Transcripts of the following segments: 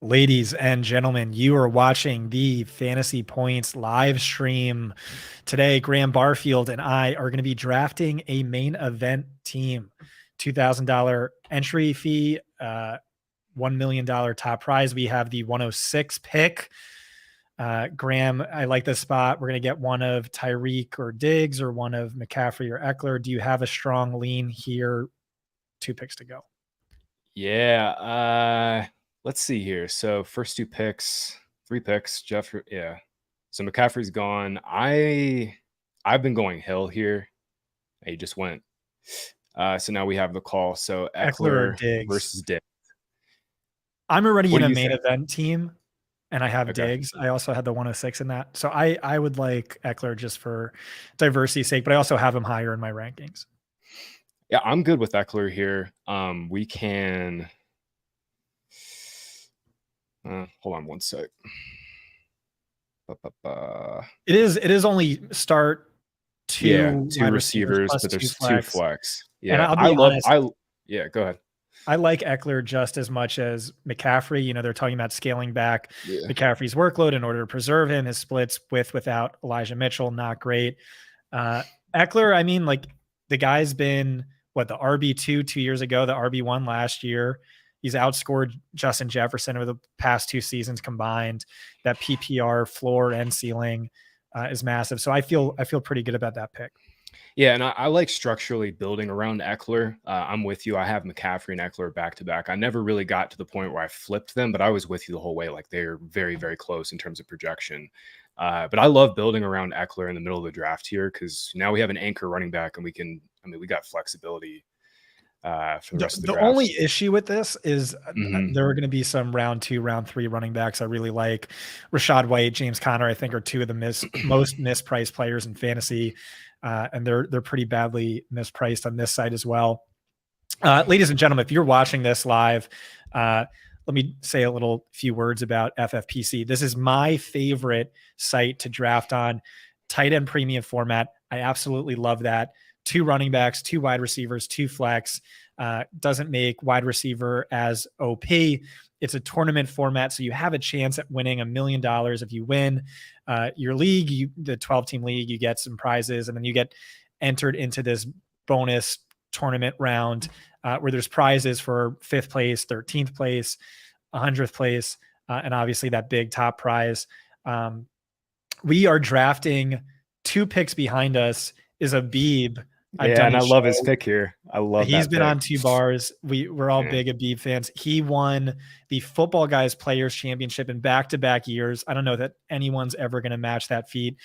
Ladies and gentlemen, you are watching the Fantasy Points live stream. Today, Graham Barfield and I are going to be drafting a main event team. $2,000 entry fee, $1 million top prize. We have the 106 pick. Graham, I like this spot. We're going to get one of Tyreek or Diggs or one of McCaffrey or Eckler. Do you have a strong lean here? 2 picks to go. Yeah. Let's see here. So first 3 picks, Jeff. Yeah. So McCaffrey's gone. I've been going Hill here. He just went. So now we have the call. So Eckler or Eckler Diggs versus Diggs. I'm already What in do a you main think? event team and I have Okay. Diggs. I also had the 106 in that. So I would like Eckler just for diversity's sake, but I also have him higher in my rankings. Yeah, I'm good with Eckler here. We can. Hold on one sec. It is only start two two wide receivers receivers, plus but two there's 2 flex. flex. And Yeah, I'll be honest, yeah, go ahead. I like Eckler just as much as McCaffrey. You know, they're talking about scaling back Yeah. McCaffrey's workload in order to preserve him. His splits without Elijah Mitchell, not great. Eckler, I mean, like the guy's been the RB2 2 years ago, the RB1 last year. He's outscored Justin Jefferson over the past 2 seasons combined. That PPR floor and ceiling is massive. So I feel pretty good about that pick. Yeah, and I like structurally building around Eckler. I'm with you. I have McCaffrey and Eckler back to back. I never really got to the point where I flipped them, but I was with you the whole way. Like they're very, very close in terms of projection. But I love building around Eckler in the middle of the draft here because now we have an anchor running back and we got flexibility for the rest of the draft. Only issue with this is there are going to be some round 2, round 3 running backs I really like. Rashad White, James Conner, I think are 2 of the most mispriced players in fantasy. And they're pretty badly mispriced on this side as well. Ladies and gentlemen, if you're watching this live, let me say a few words about FFPC. This is my favorite site to draft on. Tight end premium format. I absolutely love that. 2 running backs, 2 wide receivers, 2 flex. Doesn't make wide receiver as OP. It's a tournament format, so you have a chance at winning $1 million if you win your league. The 12-team league, you get some prizes, and then you get entered into this bonus tournament round where there's prizes for 5th place, 13th place, 100th place, and obviously that big top prize. We are drafting 2 picks behind us is Abib. And I love his pick here. I love He's been on 2 bars. We're all big Abib fans. He won the Football Guys Players Championship in back-to-back years. I don't know that anyone's ever going to match that feat.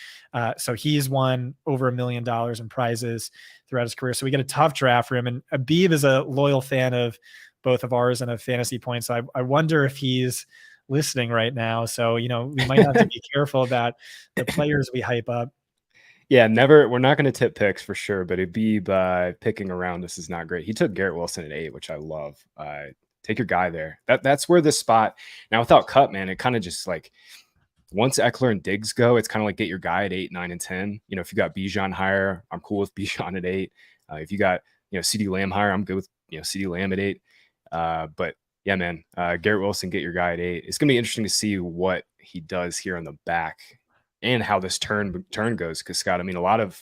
So he's won over $1 million in prizes throughout his career. So we get a tough draft for him. And Abib is a loyal fan of both of ours and of Fantasy Points. So I wonder if he's listening right now. So, we might have to be careful about the players we hype up. Yeah, we're not going to tip picks for sure, but Abib picking around this is not great. He took Garrett Wilson at 8, which I love. Take your guy there. That's where this spot now without Cup, man, it kind of just like once Eckler and Diggs go, it's kind of like get your guy at 8, 9, and 10. If you got Bijan higher, I'm cool with Bijan at 8. If you got CeeDee Lamb higher, I'm good with CeeDee Lamb at 8. But yeah, man, Garrett Wilson, get your guy at 8. It's gonna be interesting to see what he does here on the back. And how this turn goes, because Scott, a lot of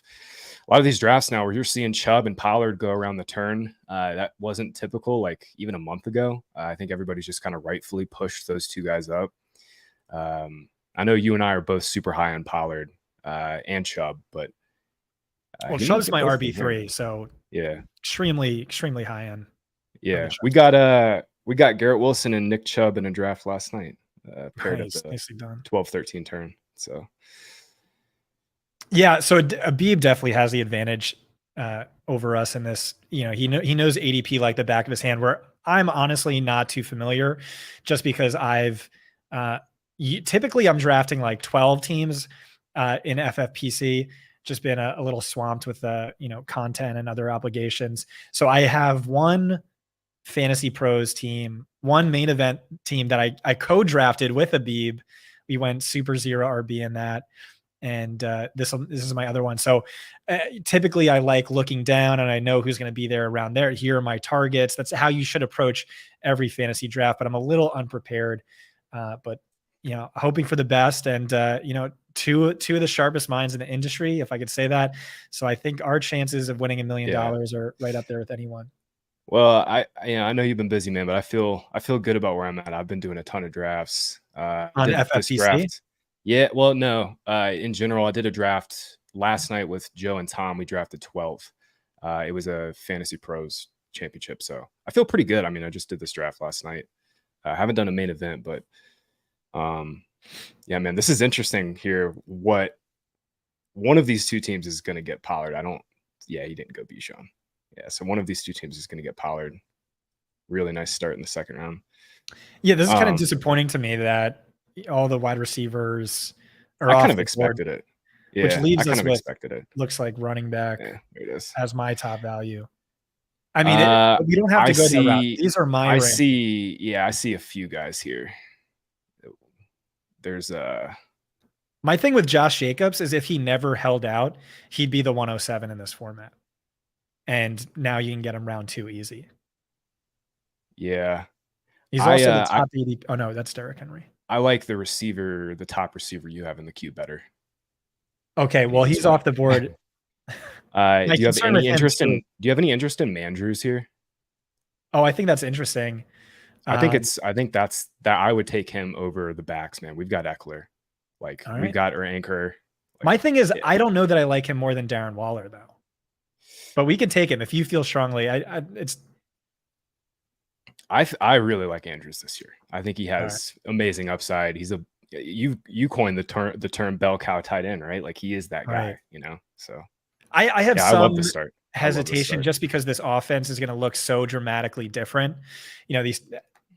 these drafts now where you're seeing Chubb and Pollard go around the turn, that wasn't typical like even a month ago. I think everybody's just kind of rightfully pushed those 2 guys up. I know you and I are both super high on Pollard and Chubb, but Chubb's my RB3, so yeah, extremely high end. Yeah, we got Garrett Wilson and Nick Chubb in a draft last night, paired at the 12-13 turn. So, yeah, so Abib definitely has the advantage over us in this. He knows ADP like the back of his hand, where I'm honestly not too familiar, just because typically I'm drafting like 12 teams in FFPC. Just been a little swamped with content and other obligations. So I have one Fantasy Pros team, one main event team that I co-drafted with Abib. We went super zero RB in that. And this is my other one. So typically I like looking down and I know who's going to be there around there. Here are my targets. That's how you should approach every fantasy draft, but I'm a little unprepared But hoping for the best, and two of the sharpest minds in the industry, if I could say that. So I think our chances of winning $1 million are right up there with anyone. Well, I know you've been busy, man, but I feel good about where I'm at. I've been doing a ton of drafts. On Did this FFPC? draft. Yeah, well, no. In general, I did a draft last night with Joe and Tom. We drafted 12. It was a Fantasy Pros championship, so I feel pretty good. I mean, I just did this draft last night. I haven't done a main event, but yeah, man, this is interesting here. What one of these two teams is going to get Pollard? Yeah, he didn't go Bijan. Yeah, so one of these two teams is going to get Pollard. Really nice start in the second round. Yeah, this is kind of disappointing to me that all the wide receivers are I off kind of the expected board, it. Yeah, which leaves I kind us of with expected it. looks like running back Yeah, there it is. as my top value. I mean, we don't have to I go that route. see. These are my I rankings. see. Yeah, I see a few guys here. There's my thing with Josh Jacobs is if he never held out, he'd be the 107 in this format. And now you can get him round 2 easy. Yeah. He's also the top 80. Oh no, that's Derrick Henry. I like the top receiver you have in the queue better. Okay, well, he's off the board. Do you have any interest in Mandrews here? Oh, I think that's interesting. I think that's I would take him over the backs, man. We've got Eckler. Like we've got our anchor. Like, my thing is, I don't know that I like him more than Darren Waller though. But we can take him if you feel strongly. I really like Andrews this year. I think he has amazing upside. He's you coined the term bell cow tight end, right? Like he is that guy, So I have I love the start. Hesitation just because this offense is going to look so dramatically different. These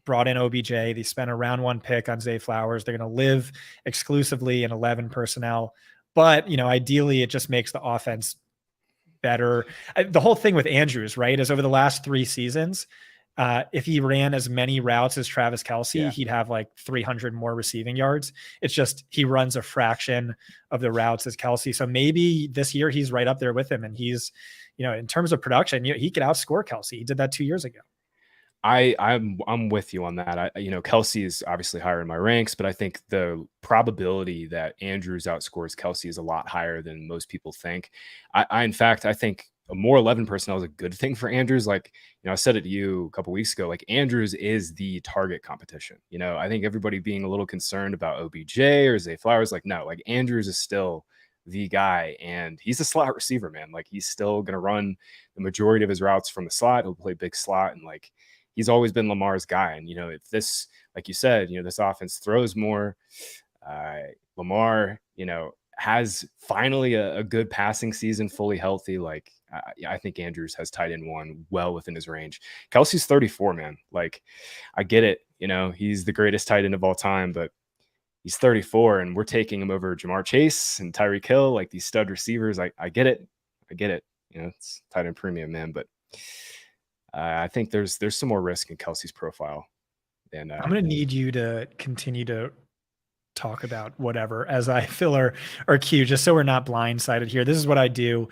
brought in OBJ, they spent a round 1 pick on Zay Flowers. They're going to live exclusively in 11 personnel, but ideally it just makes the offense better. The whole thing with Andrews, right, is over the last 3 seasons, if he ran as many routes as Travis Kelce, he'd have like 300 more receiving yards. It's just he runs a fraction of the routes as Kelce. So maybe this year he's right up there with him, and he's, in terms of production, he could outscore Kelce. He did that 2 years ago. I'm with you on that. Kelce is obviously higher in my ranks, but I think the probability that Andrews outscores Kelce is a lot higher than most people think. In fact, I think a more 11 personnel is a good thing for Andrews. Like, I said it to you a couple weeks ago, like Andrews is the target competition. I think everybody being a little concerned about OBJ or Zay Flowers, like, no, like Andrews is still the guy, and he's a slot receiver, man. Like he's still going to run the majority of his routes from the slot. He'll play big slot, and like, he's always been Lamar's guy. And, if this, like you said, this offense throws more, Lamar, has finally a good passing season, fully healthy. Like, I think Andrews has tight end 1 well within his range. Kelce's 34, man. Like, I get it. He's the greatest tight end of all time, but he's 34 and we're taking him over Jamar Chase and Tyreek Hill, like these stud receivers. I get it. It's tight end premium, man. But I think there's some more risk in Kelce's profile. And I'm going to need you to continue to talk about whatever as I fill our queue, just so we're not blindsided here. This is what I do.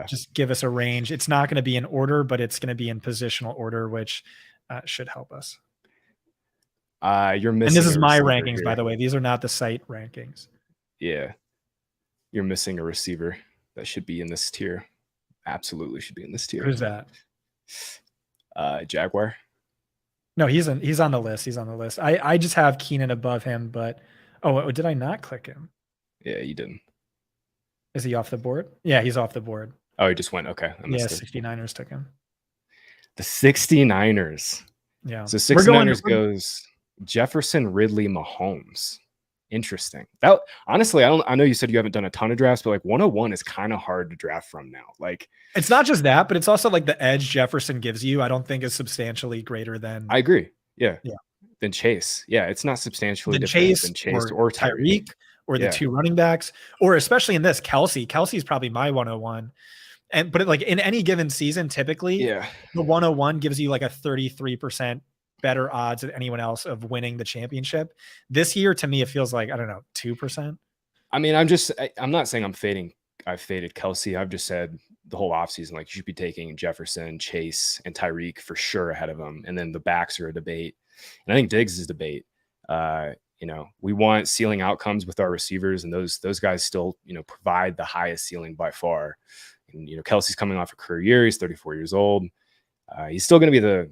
Just give us a range. It's not going to be in order, but it's going to be in positional order, which should help us. You're missing. And this is my rankings, here. By the way. These are not the site rankings. Yeah. You're missing a receiver that should be in this tier. Absolutely should be in this tier. Who's that? Jaguar. No, he's on the list. He's on the list. I just have Keenan above him, but did I not click him? Yeah, you didn't. Is he off the board? Yeah, he's off the board. Oh, he just went. Okay. Yeah, 69ers took him. The 69ers. Yeah. So 69ers goes Jefferson, Ridley, Mahomes. Interesting. That honestly, I know you said you haven't done a ton of drafts, but like 101 is kind of hard to draft from now. Like, it's not just that, but it's also like the edge Jefferson gives you, I don't think is substantially greater than. I agree. Yeah. Than Chase. Yeah, it's not substantially different than Chase or Tyreek or the 2 running backs, or especially in this Kelce. Kelce's probably my 101. But like in any given season, typically, the 101 gives you like a 33% better odds than anyone else of winning the championship. This year, to me, it feels like, I don't know, 2%. I mean, I'm not saying I faded Kelce. I've just said the whole offseason, like you should be taking Jefferson, Chase, and Tyreek for sure ahead of him. And then the backs are a debate. And I think Diggs is a debate. We want ceiling outcomes with our receivers, and those guys still, provide the highest ceiling by far. And, Kelsey's coming off a career year. He's 34 years old. He's still going to be the,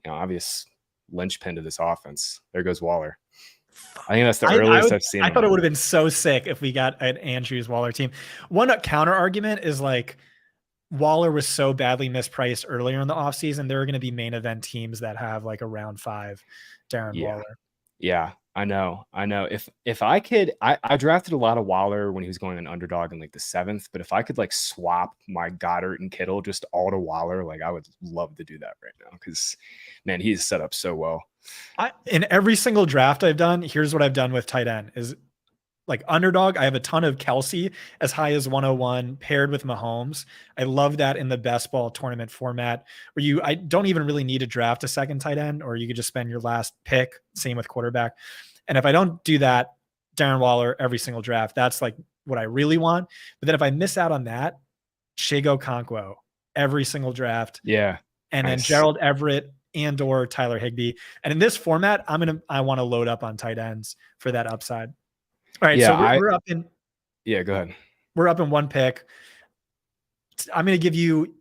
obvious linchpin to this offense. There goes Waller. I think that's the earliest I've seen him. I thought it would have been so sick if we got an Andrews Waller team. One counter argument is like Waller was so badly mispriced earlier in the offseason. There are going to be main event teams that have like a round 5 Darren Waller. Yeah, I know. If I could, I drafted a lot of Waller when he was going an underdog in like the 7th, but if I could like swap my Goddard and Kittle just all to Waller, like I would love to do that right now because, man, he's set up so well. In every single draft I've done, here's what I've done with tight end is like underdog. I have a ton of Kelsey as high as 101 paired with Mahomes. I love that in the best ball tournament format where I don't even really need to draft a second tight end, or you could just spend your last pick. Same with quarterback. And if I don't do that, Darren Waller every single draft, that's like what I really want. But then if I miss out on that, Shigo Okonkwo every single draft. Yeah. And then Gerald Everett and or Tyler Higbee. And in this format, I want to load up on tight ends for that upside. All right. Yeah, so we're up in. Yeah, go ahead. We're up in 1 pick. I'm going to give you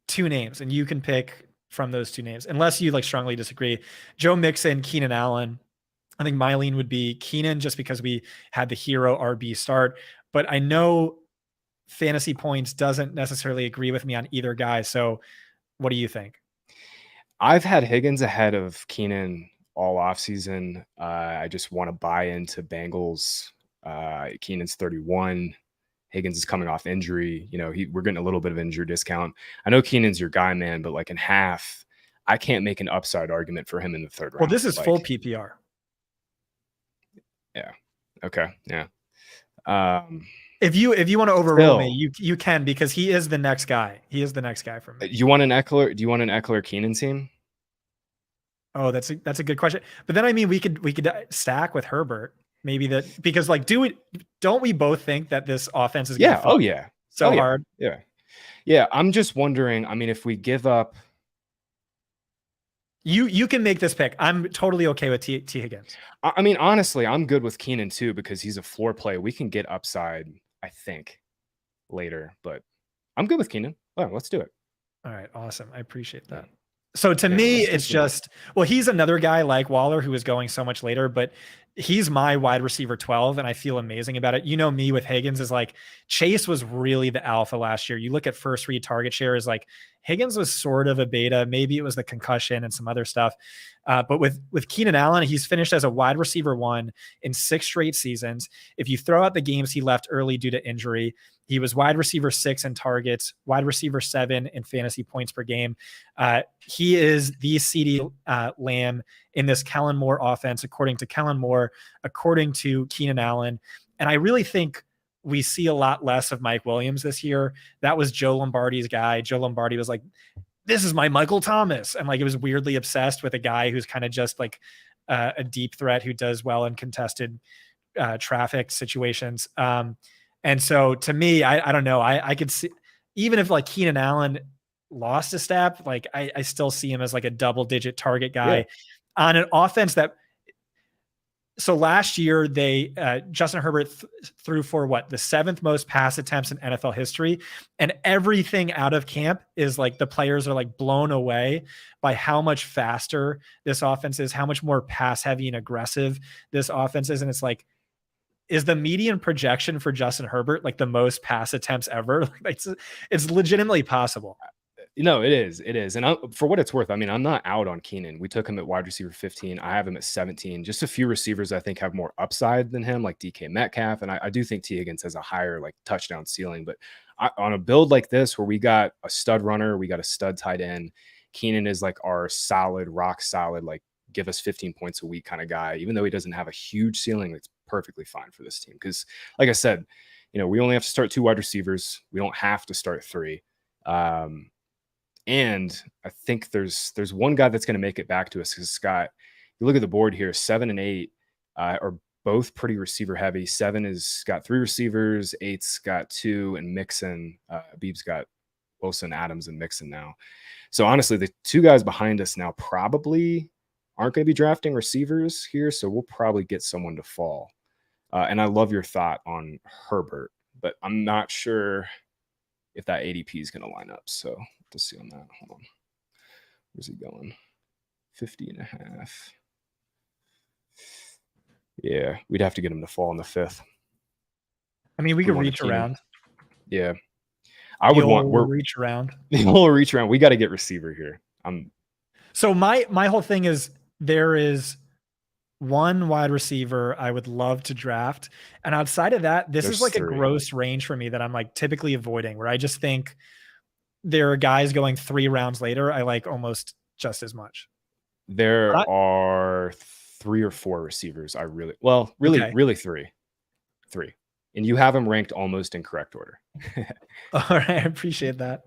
2 names and you can pick from those 2 names, unless you like strongly disagree. Joe Mixon, Keenan Allen. I think my lean would be Keenan just because we had the hero RB start, but I know Fantasy Points doesn't necessarily agree with me on either guy. So what do you think? I've had Higgins ahead of Keenan all offseason. I just want to buy into Bengals. Keenan's 31. Higgins is coming off injury. We're getting a little bit of injury discount. I know Keenan's your guy, man, but like in half, I can't make an upside argument for him in the 3rd round. Well, this is full PPR. Yeah. Okay. Yeah. If you want to overrule me, you can, because he is the next guy. He is the next guy for me. You want an Eckler? Do you want an Eckler Keenan team? Oh, that's a good question. But then I mean, we could stack with Herbert, maybe that, because like don't we both think that this offense is gonna hard? Yeah. I'm just wondering. I mean, if we give up. You can make this pick. I'm totally okay with T Higgins. I mean, honestly, I'm good with Keenan too, because he's a floor play. We can get upside, I think, later, but I'm good with Keenan. Oh, let's do it. All right. Awesome. I appreciate that. So to me, it's just, well, he's another guy like Waller who is going so much later, but he's my wide receiver 12 and I feel amazing about it. Me with Higgins is like Chase was really the alpha last year. You look at first read target share is like Higgins was sort of a beta. Maybe it was the concussion and some other stuff. But with Keenan Allen, he's finished as a wide receiver 1 in 6 straight seasons. If you throw out the games he left early due to injury, he was wide receiver 6 in targets, wide receiver 7 in fantasy points per game. He is the CeeDee Lamb in this Kellen Moore offense, according to Kellen Moore, according to Keenan Allen. And I really think we see a lot less of Mike Williams this year. That was Joe Lombardi's guy. Joe Lombardi was like, this is my Michael Thomas. And like, it was weirdly obsessed with a guy who's kind of just like a deep threat who does well in contested traffic situations. And so to me, I don't know. I could see, even if like Keenan Allen lost a step, like I still see him as like a double-digit target guy on an offense that. So last year Justin Herbert threw for the 7th most pass attempts in NFL history, and everything out of camp is like the players are like blown away by how much faster this offense is, how much more pass heavy and aggressive this offense is, and it's like, is the median projection for Justin Herbert like the most pass attempts ever? It's legitimately possible. It is. And for what it's worth, I mean, I'm not out on Keenan. We took him at wide receiver 15. I have him at 17. Just a few receivers I think have more upside than him, like DK Metcalf. And I do think T. Higgins has a higher like touchdown ceiling. But on a build like this, where we got a stud runner, we got a stud tight end, Keenan is like our solid, rock solid, like give us 15 points a week kind of guy. Even though he doesn't have a huge ceiling, it's perfectly fine for this team. Because like I said, we only have to start 2 wide receivers. We don't have to start 3. And I think there's one guy that's going to make it back to us, because Scott, you look at the board here, 7 and 8 are both pretty receiver heavy. 7 has got 3 receivers, 8's got 2, and Mixon, Beeb's got Wilson, Adams, and Mixon now. So honestly, the 2 guys behind us now probably aren't going to be drafting receivers here, so we'll probably get someone to fall. And I love your thought on Herbert, but I'm not sure if that ADP is going to line up. So let's see on that. Hold on. Where's he going? 50.5. Yeah, we'd have to get him to fall in the 5th. I mean, we could reach around. Yeah. I would want reach around. We'll reach around. We got to get receiver here. So my whole thing is there is one wide receiver I would love to draft. And outside of that, this is like a gross range for me that I'm like typically avoiding, where I just think there are guys going 3 rounds later I like almost just as much. There are 3 or 4 receivers I really three. And you have them ranked almost in correct order. All right, I appreciate that.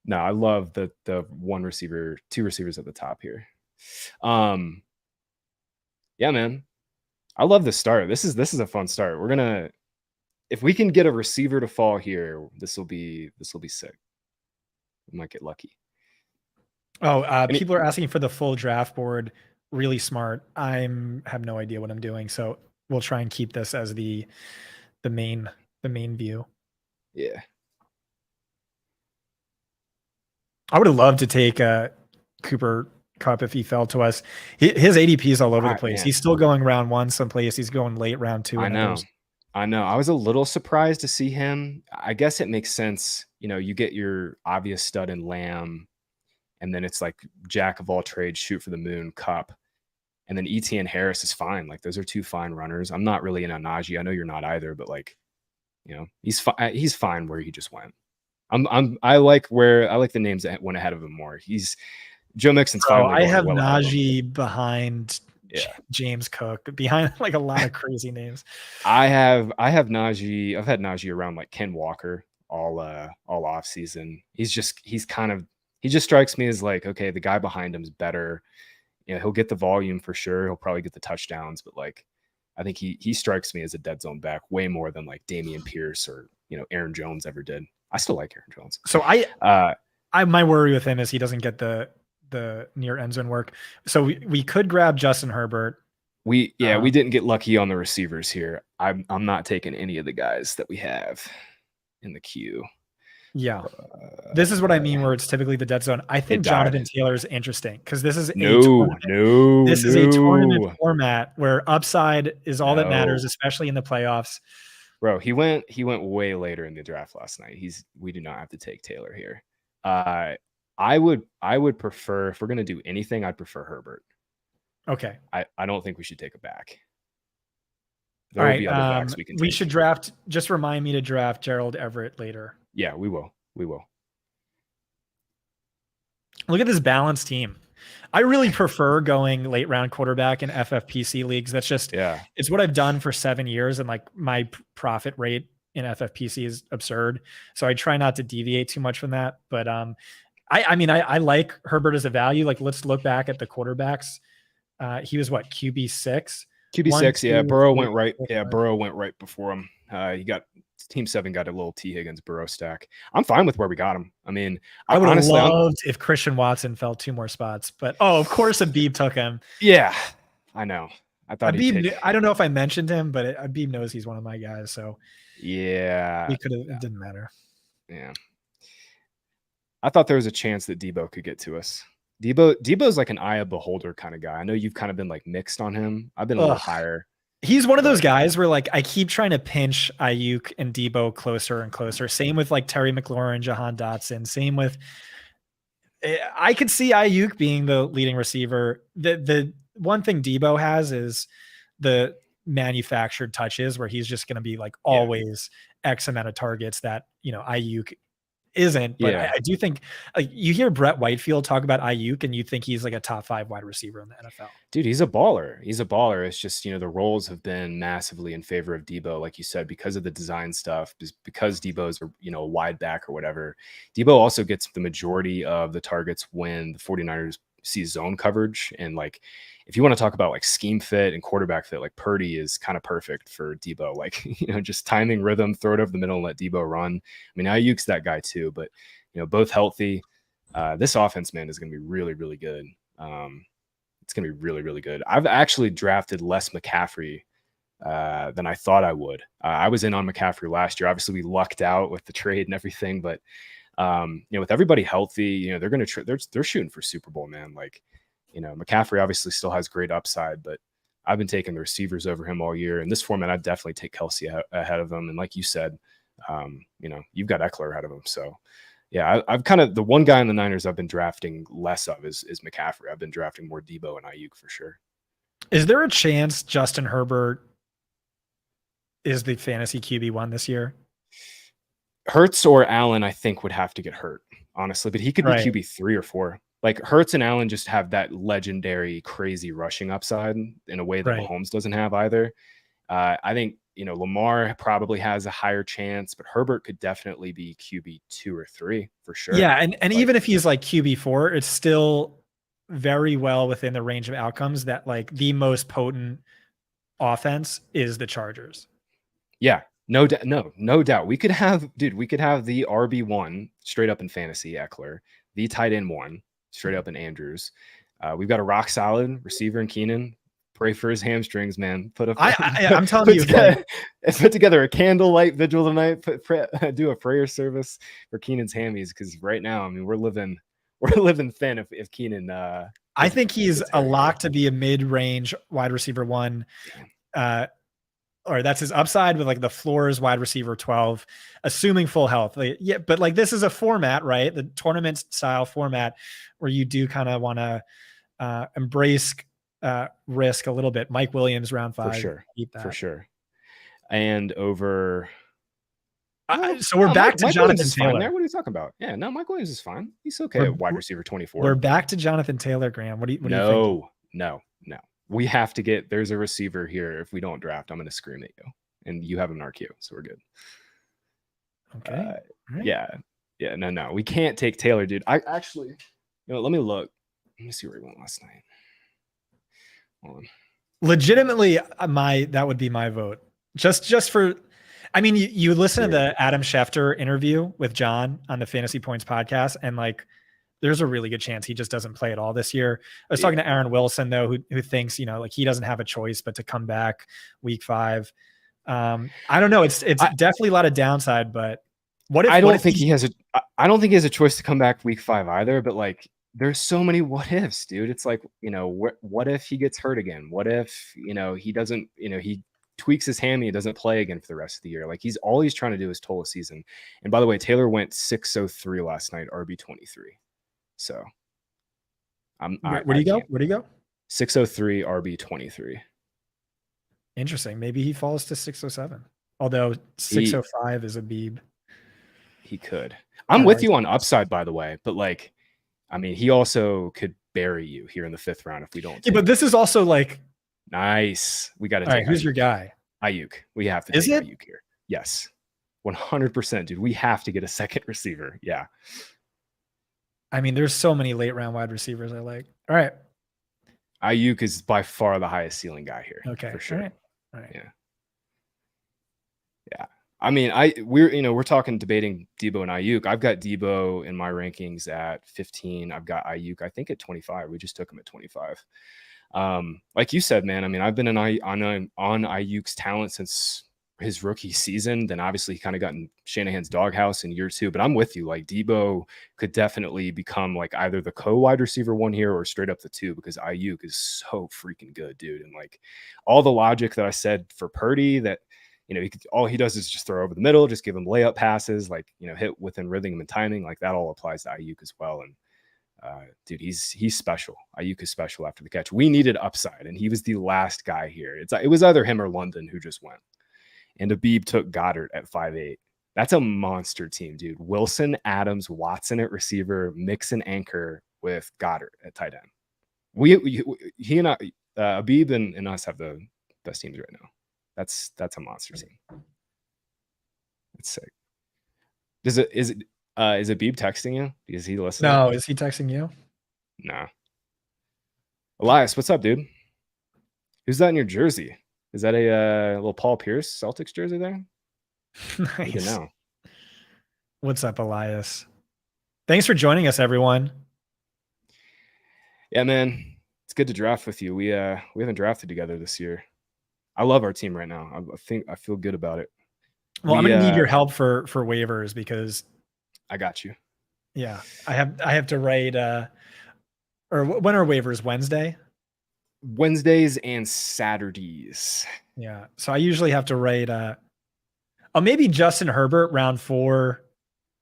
No, I love the 1 receiver, 2 receivers at the top here. Yeah, man. I love the start. This is a fun start. We're gonna, if we can get a receiver to fall here, this will be sick. We might get lucky. Oh, people are asking for the full draft board. Really smart. I have no idea what I'm doing, so we'll try and keep this as the main view. Yeah. I would have loved to take Cooper Kupp if he fell to us. His ADP is all over the place. Man. He's still going round 1 someplace. He's going late round 2. I know. I was a little surprised to see him. I guess it makes sense. You know, you get your obvious stud in Lamb, and then it's like jack of all trades, shoot for the moon, Kupp. And then Etienne Harris is fine. Like, those are 2 fine runners. I'm not really in a Najee. I know you're not either, but like, you know, he's fine where he just went. I like the names that went ahead of him more. Joe Mixon's finally. I have Najee behind James Cook, behind like a lot of crazy names. I have Najee. I've had Najee around like Ken Walker all off season. He just strikes me as like, okay, the guy behind him's better. You know, he'll get the volume for sure. He'll probably get the touchdowns, but like, I think he strikes me as a dead zone back way more than like Dameon Pierce or, you know, Aaron Jones ever did. I still like Aaron Jones. So my worry with him is he doesn't get the near end zone work. So we could grab Justin Herbert. We didn't get lucky on the receivers here. I'm not taking any of the guys that we have in the queue. Yeah. This is what I mean, where it's typically the dead zone. I think Jonathan Taylor is interesting because this is a tournament format where upside is all that matters, especially in the playoffs. Bro, he went way later in the draft last night. We do not have to take Taylor here. I would prefer, if we're gonna do anything, I'd prefer Herbert. Okay. I don't think we should take a back. All right. We should draft. Just remind me to draft Gerald Everett later. Yeah, we will. Look at this balanced team. I really prefer going late round quarterback in FFPC leagues. That's just, it's what I've done for 7 years. And like my profit rate in FFPC is absurd. So I try not to deviate too much from that. But I like Herbert as a value. Like, let's look back at the quarterbacks. He was what, QB6? QB6, yeah. Burrow went right. Yeah, Burrow went right before him. He got Team 7 got a little T. Higgins Burrow stack. I'm fine with where we got him. I mean, I would have loved if Christian Watson fell 2 more spots, but of course Abib took him. Yeah, I know. I thought Abib, I don't know if I mentioned him, but Abib knows he's one of my guys. So yeah, he could have. It didn't matter. Yeah, I thought there was a chance that Debo could get to us. Debo's like an eye of beholder kind of guy. I know you've kind of been like mixed on him. I've been a little higher. He's one of those guys where like I keep trying to pinch Ayuk and Debo closer and closer. Same with like Terry McLaurin, Jahan Dotson. Same with, I could see Ayuk being the leading receiver. The one thing Debo has is the manufactured touches where he's just going to be like always X amount of targets that, you know, Ayuk isn't. But I do think like you hear Brett Whitefield talk about Ayuk and you think he's like a top 5 wide receiver in the NFL. Dude, he's a baller. It's just, you know, the roles have been massively in favor of Debo, like you said, because of the design stuff, because Debo's, you know, a wide back or whatever. Debo also gets the majority of the targets when the 49ers see zone coverage. And like, if you want to talk about like scheme fit and quarterback fit, like Purdy is kind of perfect for Debo. Like, you know, just timing, rhythm, throw it over the middle and let Debo run. I mean, Ayuk's that guy too, but, you know, both healthy. This offense, man, is going to be really, really good. it's gonna be really, really good. I've actually drafted less McCaffrey than I thought I would. I was in on McCaffrey last year. Obviously, we lucked out with the trade and everything, but with everybody healthy, they're gonna they're shooting for Super Bowl, man. Like, McCaffrey obviously still has great upside, but I've been taking the receivers over him all year. In this format, I'd definitely take Kelsey ahead of him. And like you said, you've got Eckler ahead of him. So yeah, I've kind of, the one guy in the Niners I've been drafting less of is McCaffrey. I've been drafting more Debo and Ayuk for sure. Is there a chance Justin Herbert is the fantasy QB1 this year? Hurts or Allen, I think, would have to get hurt, honestly, but he could be QB3 or 4. Like, Hurts and Allen just have that legendary, crazy rushing upside in a way that Mahomes doesn't have either. I think, Lamar probably has a higher chance, but Herbert could definitely be QB2 or 3 for sure. Yeah, and even if he's like QB4, it's still very well within the range of outcomes that like the most potent offense is the Chargers. Yeah, no doubt. We could have the RB1 straight up in fantasy, Eckler, the tight end 1 straight up in Andrews. We've got a rock solid receiver in Keenan. Pray for his hamstrings, man. I'm telling you, put together a candlelight vigil tonight. Do a prayer service for Keenan's hammies, because right now, I mean, we're living thin. If Keenan, I think he's a lock to be a mid-range wide receiver 1. Or that's his upside, with like the floor is wide receiver 12, assuming full health. Yeah, but like this is a format, right? The tournament style format where you do kind of want to embrace risk a little bit. Mike Williams, round 5. For sure. And over. So we're back to Jonathan Taylor. What are you talking about? Yeah, no, Mike Williams is fine. He's okay at wide receiver 24. We're back to Jonathan Taylor, Graham. What do you think? No. We have to there's a receiver here. If we don't draft, I'm going to scream at you, and you have an RQ, so we're good. Okay. Right. Yeah. No. We can't take Taylor, dude. I actually, let me look. Let me see where he went last night. Hold on. Legitimately, that would be my vote. Just for, I mean, you listen to the Adam Schefter interview with John on the Fantasy Points podcast, and like, there's a really good chance he just doesn't play at all this year. I was talking to Aaron Wilson, though, who thinks, like he doesn't have a choice but to come back week 5. I don't know. It's definitely a lot of downside, but I don't think he has a choice to come back week 5 either, but like, there's so many what ifs, dude. It's like, what if he gets hurt again? What if, he doesn't, he tweaks his hammy and doesn't play again for the rest of the year? Like, he's trying to do is total season. And by the way, Taylor went 603 last night, RB23. So where do you go? 603 RB23. Interesting. Maybe he falls to 607. Although 605 is a Beeb. He could. I'm with you on upside, by the way, but like, I mean, he also could bury you here in the 5th round if we don't. Yeah, but this is also like nice. We got to. All right, who's your guy? Ayuk. We have to. Take Ayuk here. Yes, 100%, dude. We have to get a second receiver. Yeah. I mean, there's so many late round wide receivers I like. All right. Ayuk is by far the highest ceiling guy here. Okay. For sure. All right. Yeah. I mean, we're debating Debo and Ayuk. I've got Debo in my rankings at 15. I've got Ayuk, I think, at 25. We just took him at 25. Like you said, man, I mean, I've been on Ayuk's talent since his rookie season. Then obviously he kind of got in Shanahan's doghouse in year 2, but I'm with you. Like, Debo could definitely become like either the co-wide receiver 1 here or straight up the 2, because Ayuk is so freaking good, dude. And like all the logic that I said for Purdy, that, all he does is just throw over the middle, just give him layup passes, like, hit within rhythm and timing. Like, that all applies to Ayuk as well. And dude, he's special. Ayuk is special after the catch. We needed upside, and he was the last guy here. It was either him or London who just went. And Abib took Goddard at 5'8". That's a monster team, dude. Wilson, Adams, Watson at receiver, Mixon anchor with Goddard at tight end. He and I, Abib and us have the best teams right now. That's a monster team. That's sick. Is Abib texting you? Is he listening? No, is he texting you? Nah. Elias, what's up, dude? Who's that in your jersey? Is that a little Paul Pierce Celtics jersey there? Nice. You know. What's up, Elias? Thanks for joining us, everyone. Yeah, man. It's good to draft with you. We haven't drafted together this year. I love our team right now. I feel good about it. Well, I'm gonna need your help for waivers because I got you. Yeah, I have to write. Or when are waivers? Wednesdays and Saturdays. Yeah, so I usually have to write. Maybe Justin Herbert round 4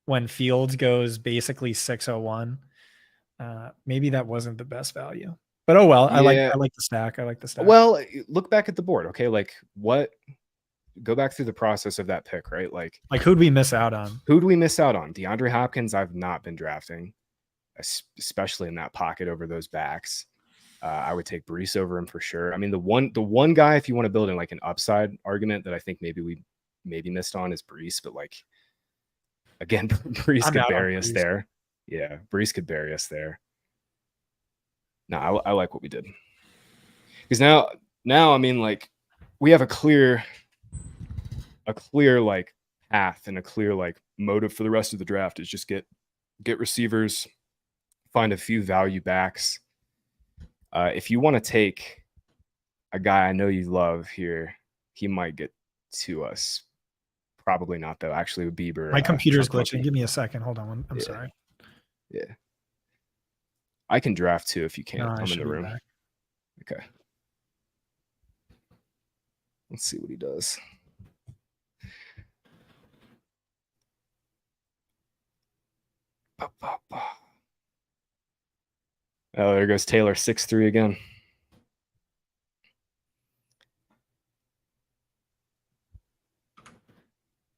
when Fields goes basically 601. Maybe that wasn't the best value, but oh well. I like the stack. I like the stack. Well, look back at the board. Okay, like what? Go back through the process of that pick, right? Like who'd we miss out on? Who'd we miss out on? DeAndre Hopkins, I've not been drafting, especially in that pocket over those backs. I would take Brees over him for sure. I mean, the one guy, if you want to build in like an upside argument that I think maybe we missed on is Brees, but like again, Brees could bury us there. Yeah, Brees could bury us there. No, I like what we did. Because now, I mean, like we have a clear like path and a clear like motive for the rest of the draft is just get receivers, find a few value backs. If you want to take a guy I know you love here, he might get to us. Probably not though. Actually, with Bieber. My computer's glitching. Give me a second. Hold on. I'm sorry. Yeah. I can draft too if you can't. I'm in the room. Okay. Let's see what he does. Oh, there goes Taylor 6'3" again.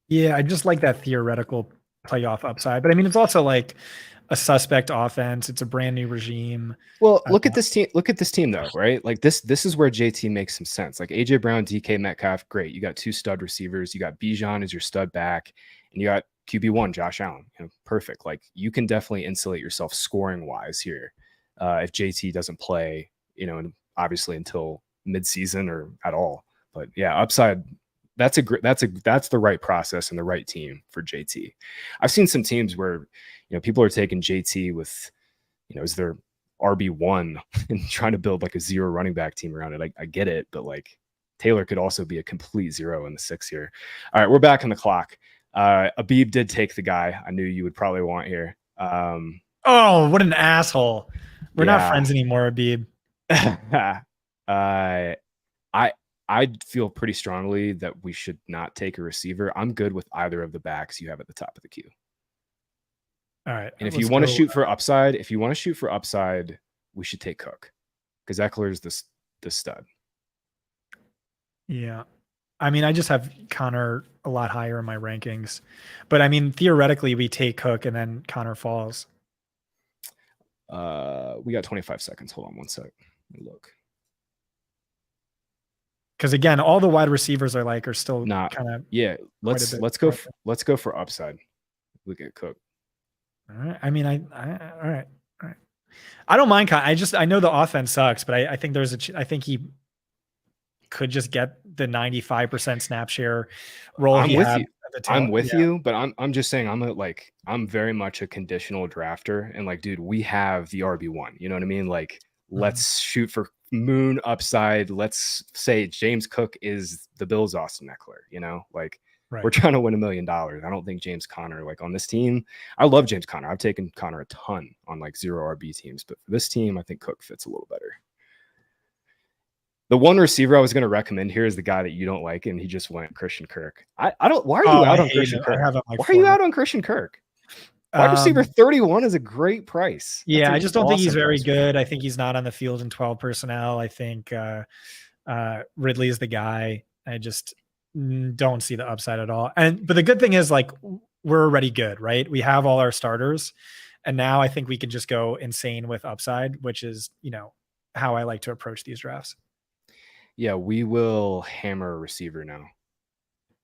Yeah, I just like that theoretical playoff upside. But I mean, it's also like a suspect offense. It's a brand new regime. Well, look at this team. Look at this team, though, right? Like this is where JT makes some sense. Like AJ Brown, DK Metcalf, great. You got 2 stud receivers. You got Bijan as your stud back, and you got QB1 Josh Allen. Perfect. Like you can definitely insulate yourself scoring wise here if JT doesn't play. And obviously until midseason or at all. But yeah, upside. That's the right process and the right team for JT. I've seen some teams where people are taking JT with as their RB1 and trying to build like a 0 running back team around it. I get it, but like Taylor could also be a complete 0 in the 6 here. All right, we're back on the clock. Abib did take the guy I knew you would probably want here. Oh, what an asshole! We're not friends anymore, Abib. I feel pretty strongly that we should not take a receiver. I'm good with either of the backs you have at the top of the queue. All right. And if you want to shoot for upside, we should take Cook because Eckler's the stud. Yeah. I mean, I just have Connor a lot higher in my rankings. But I mean, theoretically, we take Cook and then Connor falls. We got 25 seconds. Hold on one sec. Let me look. Because again, all the wide receivers are still not kind of let's go for upside. Look at Cook. All right. I mean, all right. I don't mind. I know the offense sucks, but I think I think he could just get the 95% snap share role. I'm with you. I'm with you, but I'm just saying I'm very much a conditional drafter, and like, dude, we have the RB1. You know what I mean? Like, let's shoot for moon upside. Let's say James Cook is the Bills' Austin Eckler. We're trying to win $1 million. I don't think James Conner, like on this team, I love James Conner. I've taken Conner a ton on like 0 RB teams, but for this team, I think Cook fits a little better. The one receiver I was going to recommend here is the guy that you don't like, and he just went Christian Kirk. I don't. Why are you out on Christian Kirk? Why are you out on Christian Kirk? Wide receiver 31 is a great price. I just don't think he's very good. I think he's not on the field in 12 personnel. I think Ridley is the guy. I just don't see the upside at all. But the good thing is, like, we're already good, right? We have all our starters, and now I think we can just go insane with upside, which is how I like to approach these drafts. Yeah, we will hammer a receiver now.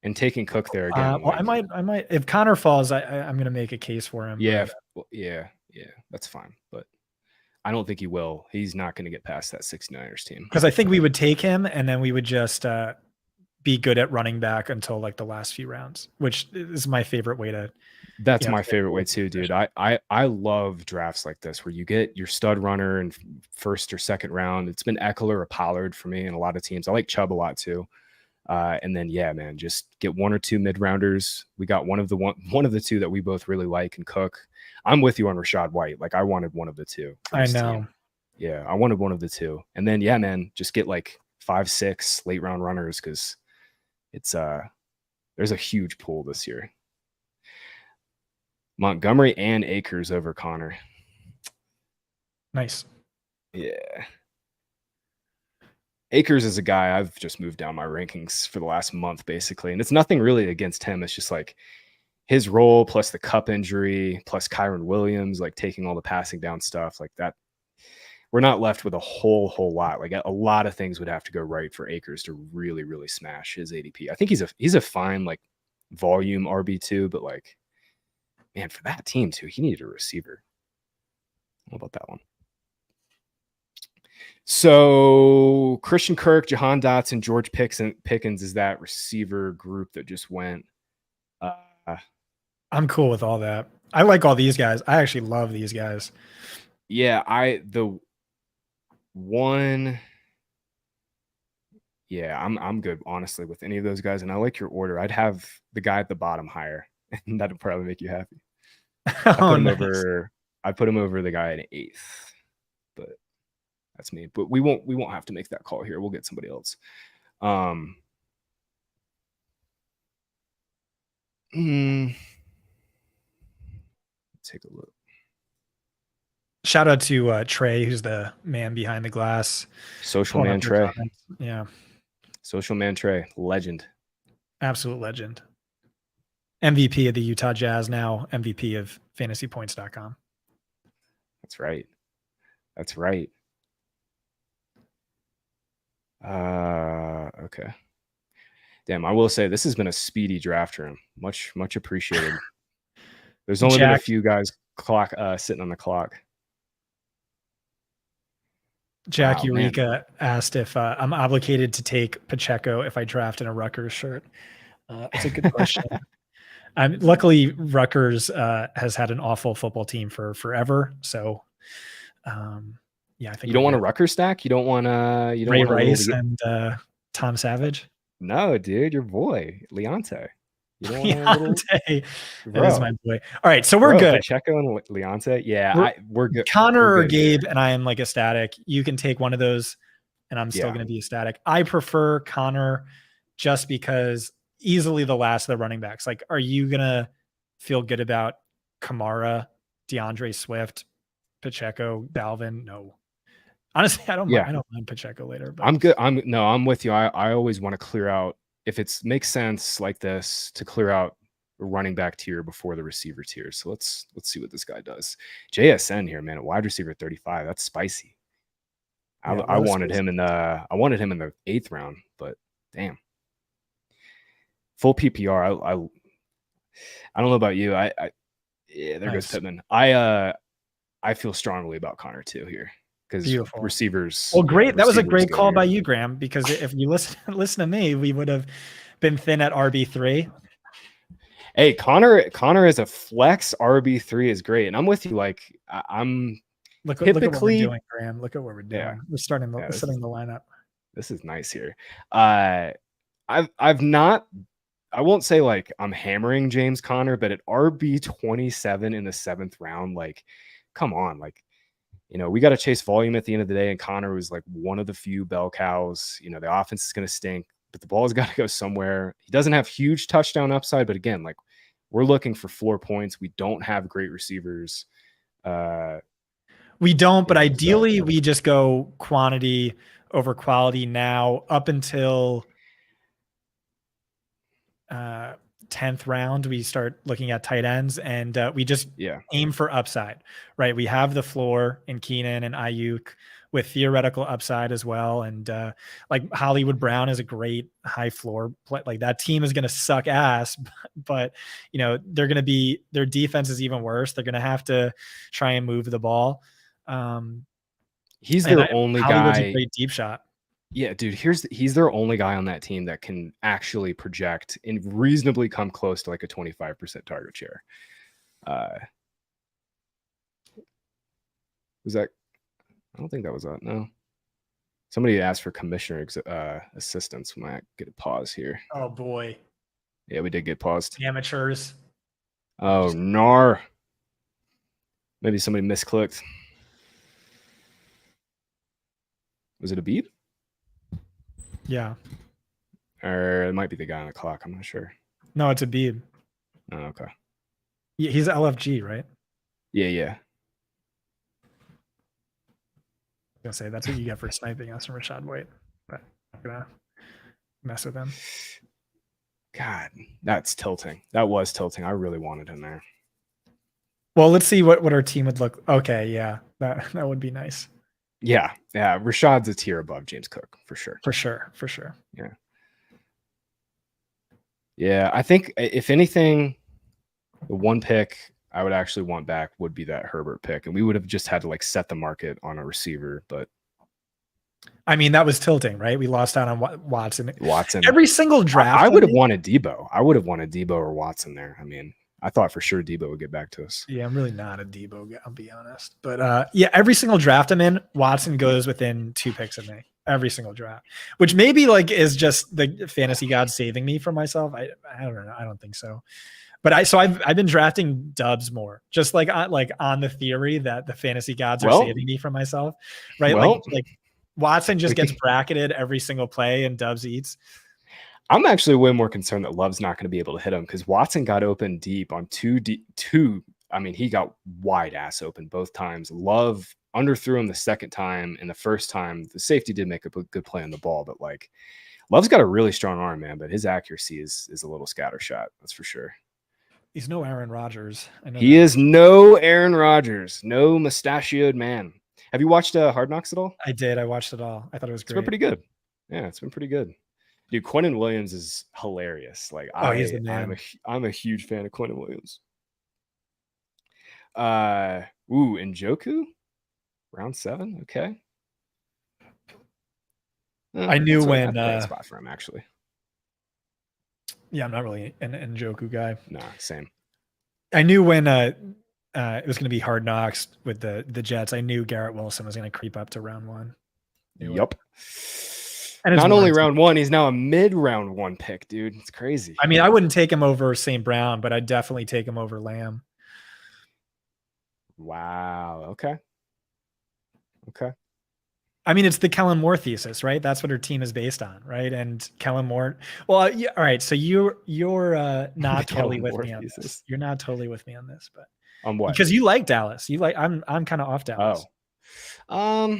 And taking Cook there again. Well, I might. If Connor falls, I'm going to make a case for him. Yeah, yeah, that's fine. But I don't think he will. He's not going to get past that 69ers team. Because I think we would take him, and then we would just be good at running back until like the last few rounds, which is my favorite way to. That's my favorite way too, dude. I love drafts like this where you get your stud runner in first or second round. It's been Eckler or Pollard for me and a lot of teams. I like Chubb a lot too. And then yeah, man, just get one or two mid rounders. We got one of the two that we both really like and Cook. I'm with you on Rachaad White. Like I wanted one of the two. I know. Team. Yeah, I wanted one of the two. And then yeah, man, just get like 5-6 late round runners because it's there's a huge pool this year. Montgomery and Akers over Connor. Nice. Yeah. Akers is a guy I've just moved down my rankings for the last month, basically. And it's nothing really against him. It's just like his role plus the Cup injury plus Kyron Williams, like taking all the passing down stuff like that. We're not left with a whole lot. Like a lot of things would have to go right for Akers to really, really smash his ADP. I think he's a fine like volume RB2, but like, man, for that team too, he needed a receiver. How about that one? So Christian Kirk, Jahan Dotson, George Pickens is that receiver group that just went. I'm cool with all that. I like all these guys. I actually love these guys. Yeah, I'm good honestly with any of those guys, and I like your order. I'd have the guy at the bottom higher, and that'd probably make you happy. I put him over the guy in 8th, but that's me. But we won't have to make that call here. We'll get somebody else. Take a look. Shout out to Trey, who's the man behind the glass. Social man Trey. Yeah. Social man Trey, legend. Absolute legend. MVP of the Utah Jazz, now MVP of fantasypoints.com. That's right. Okay. Damn, I will say this has been a speedy draft room. Much appreciated. There's only been a few guys sitting on the clock. Jack Eureka asked if I'm obligated to take Pacheco if I draft in a Rutgers shirt. It's a good question. Luckily, Rutgers has had an awful football team for forever. So, yeah, I think you don't want a Rutgers stack. You don't want Ray Rice and Tom Savage. No, dude, your boy Leonte. You don't want Leonte. That is my boy. All right, so we're good. Pacheco and Leonte. Yeah, we're good. Connor or Gabe, and I am like ecstatic. You can take one of those, and I'm still going to be ecstatic. I prefer Connor just because easily the last of the running backs. Like, are you gonna feel good about Kamara, DeAndre Swift, Pacheco, Dalvin? No. Honestly, I don't mind Pacheco later. But I'm good. I'm with you. I always want to clear out if it makes sense like this to clear out a running back tier before the receiver tier. So let's see what this guy does. JSN here, man, a wide receiver 35. That's spicy. I wanted him in the 8th round, but damn. Full PPR. I don't know about you. There goes Pittman. I feel strongly about Connor too here. Because receivers. Well, great. That was a great call by you, Graham, because if you listen to me, we would have been thin at RB3. Hey, Connor as a flex RB3 is great. And I'm with you. Like I'm look at what we're doing, Graham. Look at what we're doing. Yeah. We're setting the lineup. This is nice here. I won't say like I'm hammering James Conner, but at RB27 in the 7th round, like, come on, like, we got to chase volume at the end of the day. And Connor was like one of the few bell cows. The offense is going to stink, but the ball's got to go somewhere. He doesn't have huge touchdown upside, but again, like we're looking for floor points. We don't have great receivers. We don't, but ideally we just go quantity over quality now up until 10th round. We start looking at tight ends and we just aim for upside, right? We have the floor in Keenan and Ayuk with theoretical upside as well. And like Hollywood Brown is a great high floor play. Like that team is going to suck ass, but they're going to be, their defense is even worse. They're going to have to try and move the ball. He's their only Hollywood's guy. A great deep shot. Yeah, dude, he's their only guy on that team that can actually project and reasonably come close to like a 25% target share. Was that? I don't think that was that. No. Somebody asked for commissioner assistance. We might get a pause here. Oh boy. Yeah, we did get paused. Amateurs. Oh, nar. Maybe somebody misclicked. Was it a beep? Yeah. Or it might be the guy on the clock. I'm not sure. No, it's a beep. Oh, okay. He's LFG, right? Yeah. I'm gonna say that's what you get for sniping us from Rashad White, but I'm gonna mess with him. God, that's tilting. That was tilting. I really wanted him there. Well, let's see what our team would look. Okay, yeah, that would be nice. Yeah. Rashad's a tier above James Cook for sure. For sure. Yeah. I think if anything, the one pick I would actually want back would be that Herbert pick, and we would have just had to like set the market on a receiver. But I mean, that was tilting, right? We lost out on Watson. Watson. Every single draft. I would have wanted Debo. I would have wanted Debo or Watson there. I mean, I thought for sure Debo would get back to us. Yeah, I'm really not a Debo guy, I'll be honest. But yeah, every single draft I'm in, Watson goes within 2 picks of me. Every single draft, which maybe like is just the fantasy gods saving me from myself. I don't know. I don't think so. But I've been drafting dubs more, just like on the theory that the fantasy gods are saving me from myself, right? Like Watson just gets bracketed every single play and dubs eats. I'm actually way more concerned that Love's not going to be able to hit him because Watson got open deep on two. I mean, he got wide ass open both times. Love underthrew him the second time, and the first time the safety did make a good play on the ball, but like Love's got a really strong arm, man. But his accuracy is a little scattershot. That's for sure. He's no Aaron Rodgers. I know he is no Aaron Rodgers, no mustachioed man. Have you watched Hard Knocks at all? I did. I watched it all. I thought it was great. It's been pretty good. Yeah, it's been pretty good. Dude, Quinnen Williams is hilarious. Like, he's the man. I'm a huge fan of Quinnen Williams. Njoku, round 7. Okay. I knew when spot for him actually. Yeah, I'm not really an Njoku guy. Nah, same. I knew when it was going to be Hard Knocks with the Jets. I knew Garrett Wilson was going to creep up to round 1. Yep. And not only round 1, he's now a mid-round 1 pick, dude. It's crazy. I mean, I wouldn't take him over St. Brown, but I'd definitely take him over Lamb. Wow. Okay. I mean, it's the Kellen Moore thesis, right? That's what her team is based on, right? And Kellen Moore. Well, yeah, all right. So you're not totally with me on this. You're not totally with me on this, but on what? Because you like Dallas. You like. I'm kind of off Dallas. Oh.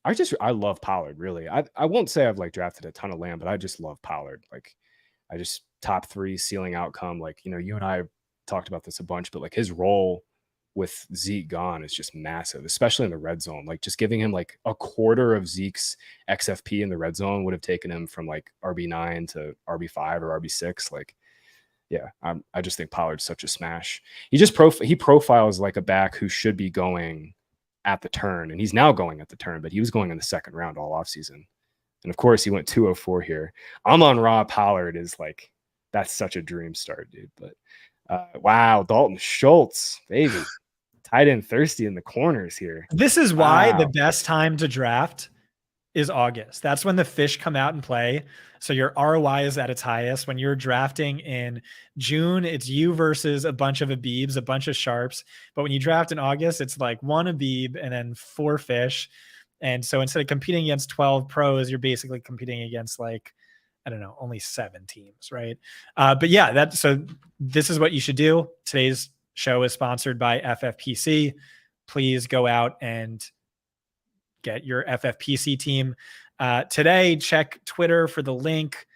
I love Pollard, really. I won't say I've like drafted a ton of Lamb, but I just love Pollard. Like, I just top 3 ceiling outcome. Like, you know, you and I talked about this a bunch, but like his role with Zeke gone is just massive, especially in the red zone. Like, just giving him like a quarter of Zeke's XFP in the red zone would have taken him from like RB9 to RB5 or RB6. Like, yeah, I just think Pollard's such a smash. He profiles like a back who should be going at the turn, and he's now going at the turn, but he was going in the 2nd round all offseason. And of course, he went 204 here. Amon-Ra Pollard is like, that's such a dream start, dude. But wow, Dalton Schultz, baby. Tight end thirsty in the corners here. This is why the best time to draft is August. That's when the fish come out and play. So your ROI is at its highest. When you're drafting in June, it's you versus a bunch of Abibs, a bunch of Sharps. But when you draft in August, it's like 1 Abib and then 4 fish. And so instead of competing against 12 pros, you're basically competing against like, I don't know, only 7 teams, right? But yeah, so this is what you should do. Today's show is sponsored by FFPC. Please go out and get your FFPC team. Today, check Twitter for the link.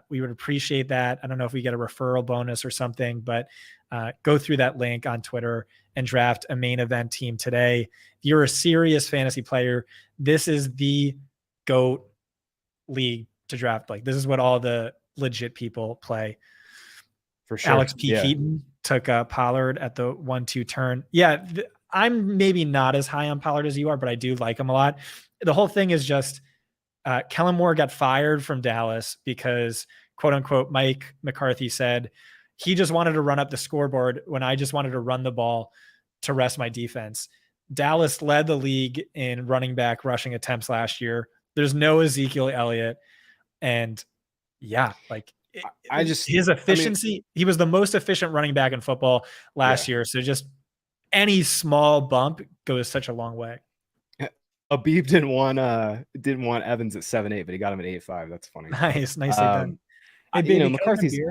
We would appreciate that. I don't know if we get a referral bonus or something, but go through that link on Twitter and draft a main event team today. If you're a serious fantasy player, this is the GOAT league to draft. Like, this is what all the legit people play. For sure. Alex P. Keaton took Pollard at the 1-2 turn. Yeah, I'm maybe not as high on Pollard as you are, but I do like him a lot. The whole thing is just Kellen Moore got fired from Dallas because, quote unquote, Mike McCarthy said he just wanted to run up the scoreboard when I just wanted to run the ball to rest my defense. Dallas led the league in running back rushing attempts last year. There's no Ezekiel Elliott. And yeah, like his efficiency, he was the most efficient running back in football last year. So just any small bump goes such a long way. Abib didn't want Evans at 7'8", but he got him at 8'5". That's funny. Nicely done. Hey, baby,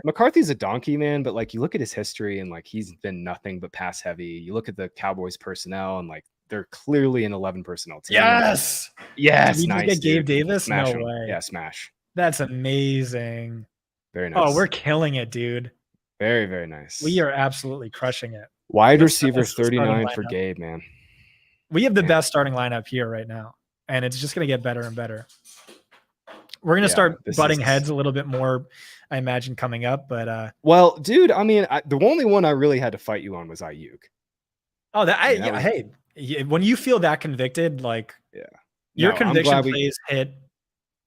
McCarthy's a donkey, man. But like, you look at his history, and like, he's been nothing but pass heavy. You look at the Cowboys personnel, and like, they're clearly an 11 personnel team. Yes. Did we nice. Get Gabe Davis? Smash no him. way. Yeah, smash. That's amazing. Very nice. Oh, we're killing it, dude. Very, very nice. We are absolutely crushing it. Wide receiver 39 for Gabe, man. We have the best starting lineup here right now, and it's just going to get better and better. We're going to start butting heads a little bit more, I imagine, coming up. But well, dude, I mean, the only one I really had to fight you on was Ayuk. Oh, hey, when you feel that convicted, like your conviction plays hit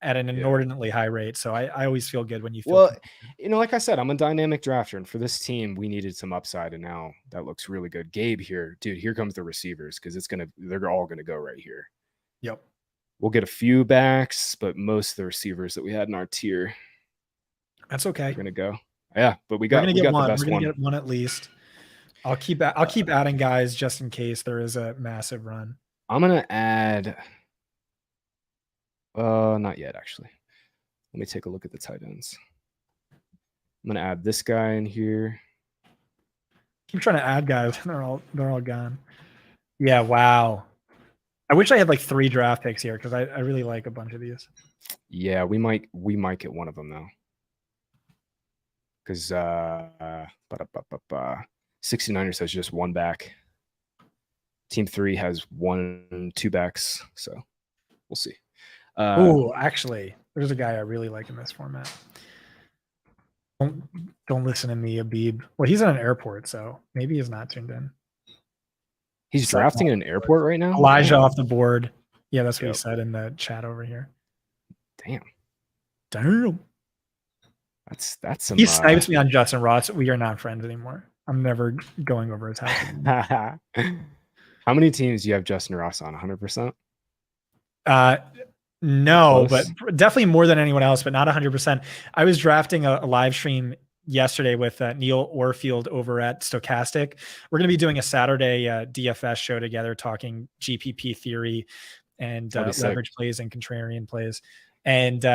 at an inordinately high rate. So I always feel good when you feel. Well, you know, like I said, I'm a dynamic drafter, and for this team, we needed some upside, and now that looks really good. Gabe here, dude. Here comes the receivers because they're all gonna go right here. Yep. We'll get a few backs, but most of the receivers that we had in our tier, that's okay. We're gonna go. Yeah, but we got the best one. We're gonna get one at least. I'll keep adding guys just in case there is a massive run. I'm gonna add. Not yet, actually. Let me take a look at the tight ends. I'm gonna add this guy in here. Keep trying to add guys. They're all gone. Yeah, wow. I wish I had like 3 draft picks here because I really like a bunch of these. Yeah, we might get one of them though. Because 69ers has just one back. Team 3 has 2 backs, so we'll see. Oh, actually, there's a guy I really like in this format. Don't listen to me, Abib. Well, he's at an airport, so maybe he's not tuned in. He's drafting in an airport right now? Elijah off the board. Yeah, that's what he said in the chat over here. Damn. That's some. He snipes me on Justin Ross. We are not friends anymore. I'm never going over his house. How many teams do you have Justin Ross on? 100%? No, but definitely more than anyone else, but not 100%. I was drafting a live stream yesterday with Neil Orfield over at Stochastic. We're going to be doing a Saturday DFS show together, talking GPP theory and leverage plays and contrarian plays. And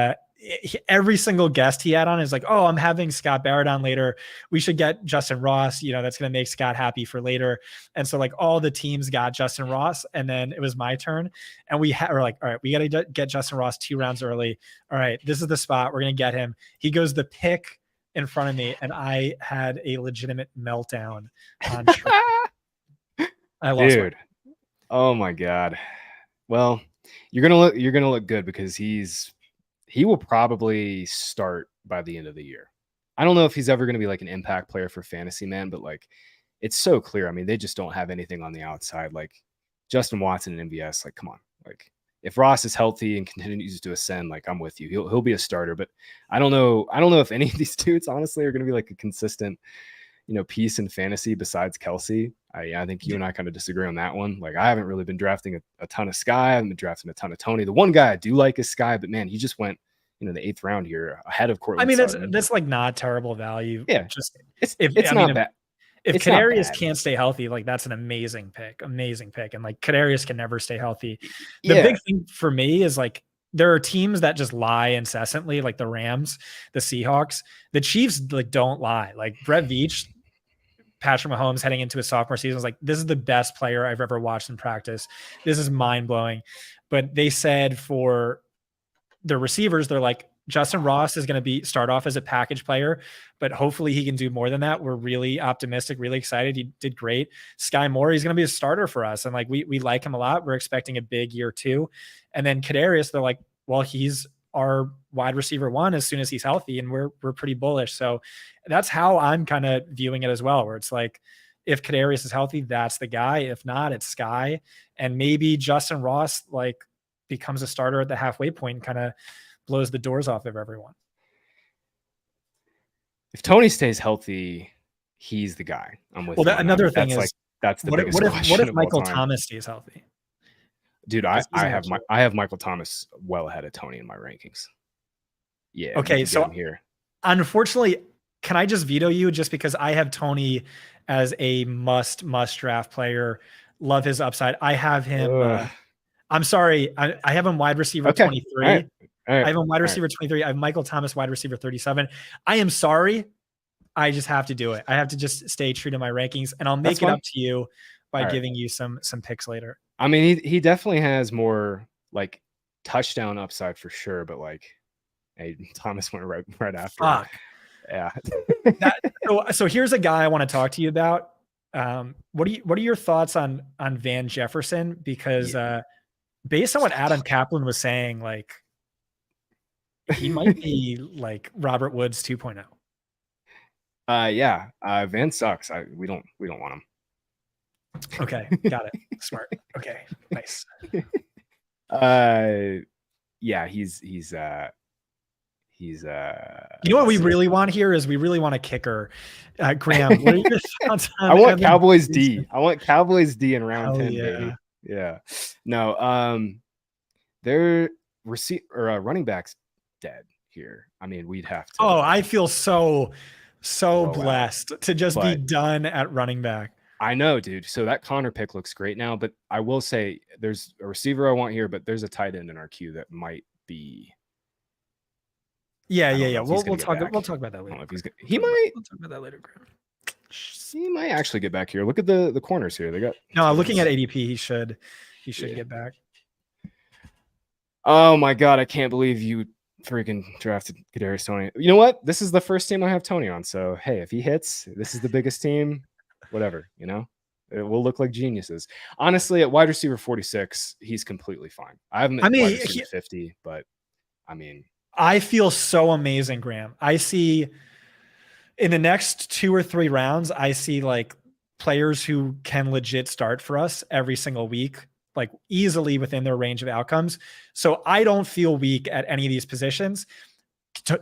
every single guest he had on is like, oh, I'm having Scott Barrett on later. We should get Justin Ross. You know, that's going to make Scott happy for later. And so like all the teams got Justin Ross, and then it was my turn. And we're like, all right, we got to get Justin Ross 2 rounds early. All right, this is the spot. We're going to get him. He goes the pick in front of me, and I had a legitimate meltdown on I lost. Dude. Oh my God. Well, you're gonna look good because he will probably start by the end of the year. I don't know if he's ever going to be like an impact player for fantasy, man, but like it's so clear. I mean, they just don't have anything on the outside. Like Justin Watson and MVS, like, come on. Like if Ross is healthy and continues to ascend, like I'm with you. He'll be a starter, but I don't know if any of these dudes honestly are going to be like a consistent, piece in fantasy besides Kelsey. I think you and I kind of disagree on that one. Like I haven't really been drafting a ton of Sky. I haven't been drafting a ton of Tony. The one guy I do like is Sky, but man, he just went, the 8th round here ahead of Courtland. I mean, that's like not terrible value. Yeah, just it's not bad. If Kadarius can't stay healthy, like that's an amazing pick. And like Kadarius can never stay healthy. The big thing for me is like there are teams that just lie incessantly, like the Rams, the Seahawks. The Chiefs like don't lie. Like Brett Veach, Patrick Mahomes heading into his sophomore season was like, this is the best player I've ever watched in practice. This is mind blowing. But they said for the receivers, they're like, Justin Ross is going to start off as a package player, but hopefully he can do more than that. We're really optimistic, really excited. He did great. Sky Moore, he's going to be a starter for us. And like, we like him a lot. We're expecting a big year 2. And then Kadarius, they're like, well, he's our wide receiver 1 as soon as he's healthy. And we're pretty bullish. So that's how I'm kind of viewing it as well, where it's like, if Kadarius is healthy, that's the guy. If not, it's Sky. And maybe Justin Ross, like becomes a starter at the halfway point and kind of blows the doors off of everyone. If Tony stays healthy, he's the guy. I'm with you. Another thing is, that's the biggest question. What if Michael Thomas stays healthy? Dude, I have Michael Thomas well ahead of Tony in my rankings. Yeah. Okay, so here, unfortunately, can I just veto you just because I have Tony as a must draft player? Love his upside. I have him. I'm sorry. I have him wide receiver 23. All right. I have him wide receiver 23. I have Michael Thomas wide receiver 37. I am sorry. I just have to do it. I have to just stay true to my rankings, and I'll make it up to you by giving you some picks later. I mean, he definitely has more like touchdown upside for sure, but like, hey, Thomas went right after. Fuck. Yeah. So here's a guy I want to talk to you about. What are your thoughts on Van Jefferson? Because based on what Adam Kaplan was saying, like he might be like Robert Woods 2.0. Van sucks. We don't want him. Okay, got it. Smart. Okay, nice. He's you know what we really want here is we really want a kicker. Graham, what are your thoughts on I want Cowboys D. I want Cowboys D in round 10, yeah. baby. Yeah. No, their running backs dead here. I mean, we'd have to. Oh, I feel so blessed to just be done at running back. I know, dude. So that Connor pick looks great now, but I will say there's a receiver I want here, but there's a tight end in our queue that might be. Yeah. We'll talk about that later. We'll talk about that later. He might actually get back here. Look at the corners here. They got. No, looking at ADP, he should get back. Oh my God, I can't believe you freaking drafted Kadarius Toney. You know what? This is the first team I have Tony on. So hey, if he hits, this is the biggest team. Whatever, you know, it will look like geniuses. Honestly, at wide receiver 46, he's completely fine. I haven't. Wide receiver 50, but I mean, I feel so amazing, Graham. I see in the next 2 or 3 rounds, I see like players who can legit start for us every single week, like easily within their range of outcomes. So I don't feel weak at any of these positions.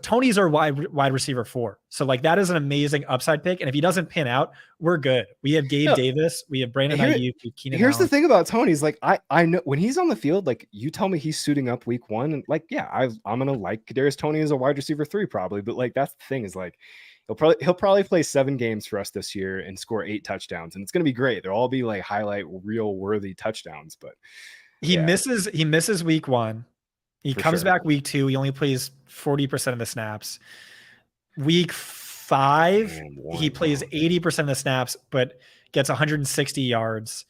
Tony's our wide receiver 4. So like that is an amazing upside pick. And if he doesn't pin out, we're good. We have Gabe Davis. We have Brandon Ayuk. Here's the thing about Tony's like, I know when he's on the field, like you tell me he's suiting up week 1 and like, yeah, I'm going to like Kadarius Toney as a wide receiver 3 probably. But like, that's the thing is like, he'll probably play 7 games for us this year and score 8 touchdowns. And it's going to be great. They'll all be like highlight reel worthy touchdowns, but he misses week 1. He comes back week 2. He only plays 40% of the snaps. Week 5, he plays 80% of the snaps, but gets 160 yards.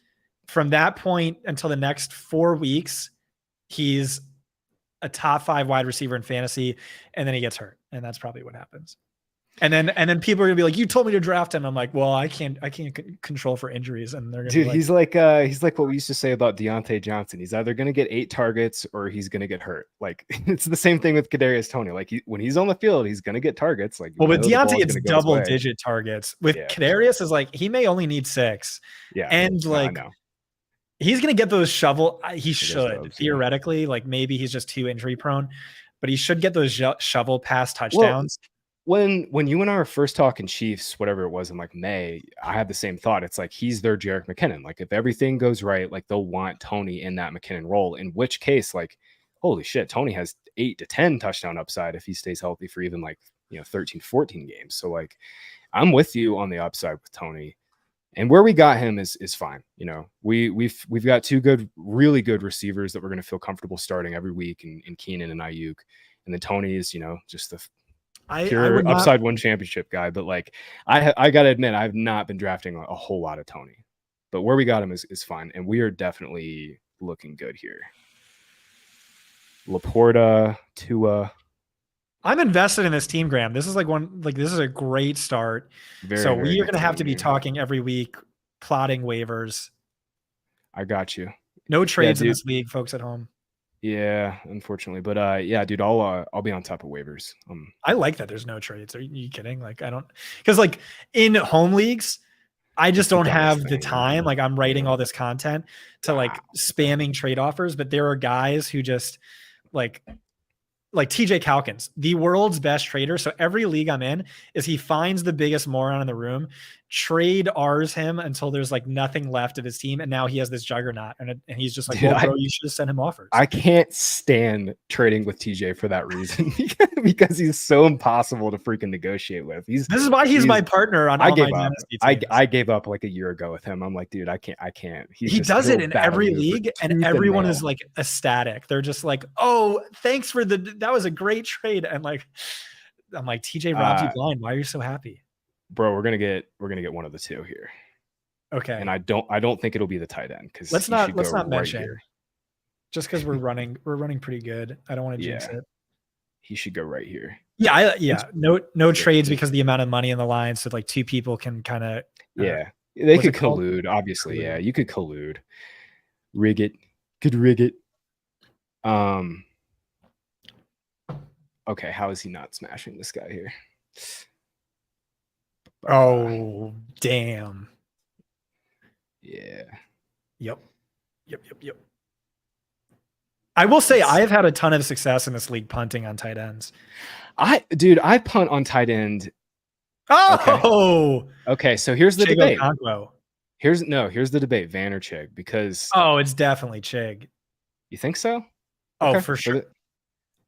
From that point until the next 4 weeks, he's a top 5 wide receiver in fantasy, and then he gets hurt. And that's probably what happens. And then people are gonna be like, "You told me to draft him." I'm like, "Well, I can't control for injuries." And they're gonna dude, he's like what we used to say about Deontay Johnson. He's either gonna get 8 targets or he's gonna get hurt. Like it's the same thing with Kadarius Toney. Like when he's on the field, he's gonna get targets. Like with Deontay, it's double-digit targets. With Kadarius, is like he may only need 6. Yeah, and like he's gonna get those shovel. He should theoretically, like maybe he's just too injury prone, but he should get those shovel pass touchdowns. When you and I were first talking Chiefs, whatever it was in like May, I had the same thought. It's like he's their Jerick McKinnon. Like if everything goes right, like they'll want Tony in that McKinnon role. In which case, like, holy shit, Tony has 8 to 10 touchdown upside if he stays healthy for even like 13, 14 games. So like I'm with you on the upside with Tony. And where we got him is fine. You know, we've got 2 really good receivers that we're gonna feel comfortable starting every week in Keenan and Ayuk. And then Tony is, just the pure upside one championship guy, but like I gotta admit I've not been drafting a whole lot of Tony, but where we got him is fine, and we are definitely looking good here. Laporta, Tua. I'm invested in this team, Graham. This is this is a great start. So we are going to have to be talking every week, plotting waivers. I got you. No trades in this league, folks at home. Yeah, unfortunately, but yeah, dude, I'll be on top of waivers. I like that there's no trades. Are you kidding? Like I don't, because like in home leagues, I just It's the don't dumbest have the thing. time. Like I'm writing all this content to like spamming trade offers, but there are guys who just like TJ Calkins, the world's best trader. So every league I'm in is he finds the biggest moron in the room, trade R's him until there's like nothing left of his team. And now he has this juggernaut. And he's just like, Dude, well, bro, you should have sent him offers. I can't stand trading with TJ for that reason because he's so impossible to freaking negotiate with. This is why he's my partner on all my dynasty teams. I gave up like a year ago with him. I'm like, dude, I can't. He does it in every league, and everyone is like ecstatic. They're just like, oh, thanks for that was a great trade. And like, I'm like, TJ robbed you blind. Why are you so happy? Bro, we're gonna get one of the two here. Okay. And I don't think it'll be the tight end because let's not mention here. Just because we're running pretty good. I don't want to jinx it. He should go right here. Yeah. No trades because of the amount of money in the line. So like two people can kind of they could collude, obviously. Collude. Yeah, you could collude. Rig it. Could rig it. Okay, how is he not smashing this guy here? Oh, damn. Yeah. Yep. I will say I've had a ton of success in this league punting on tight ends. I punt on tight end. Oh. Okay, so here's the debate. Conquo. Here's the debate, Van or Chig, because it's definitely Chig. You think so? Oh, for sure.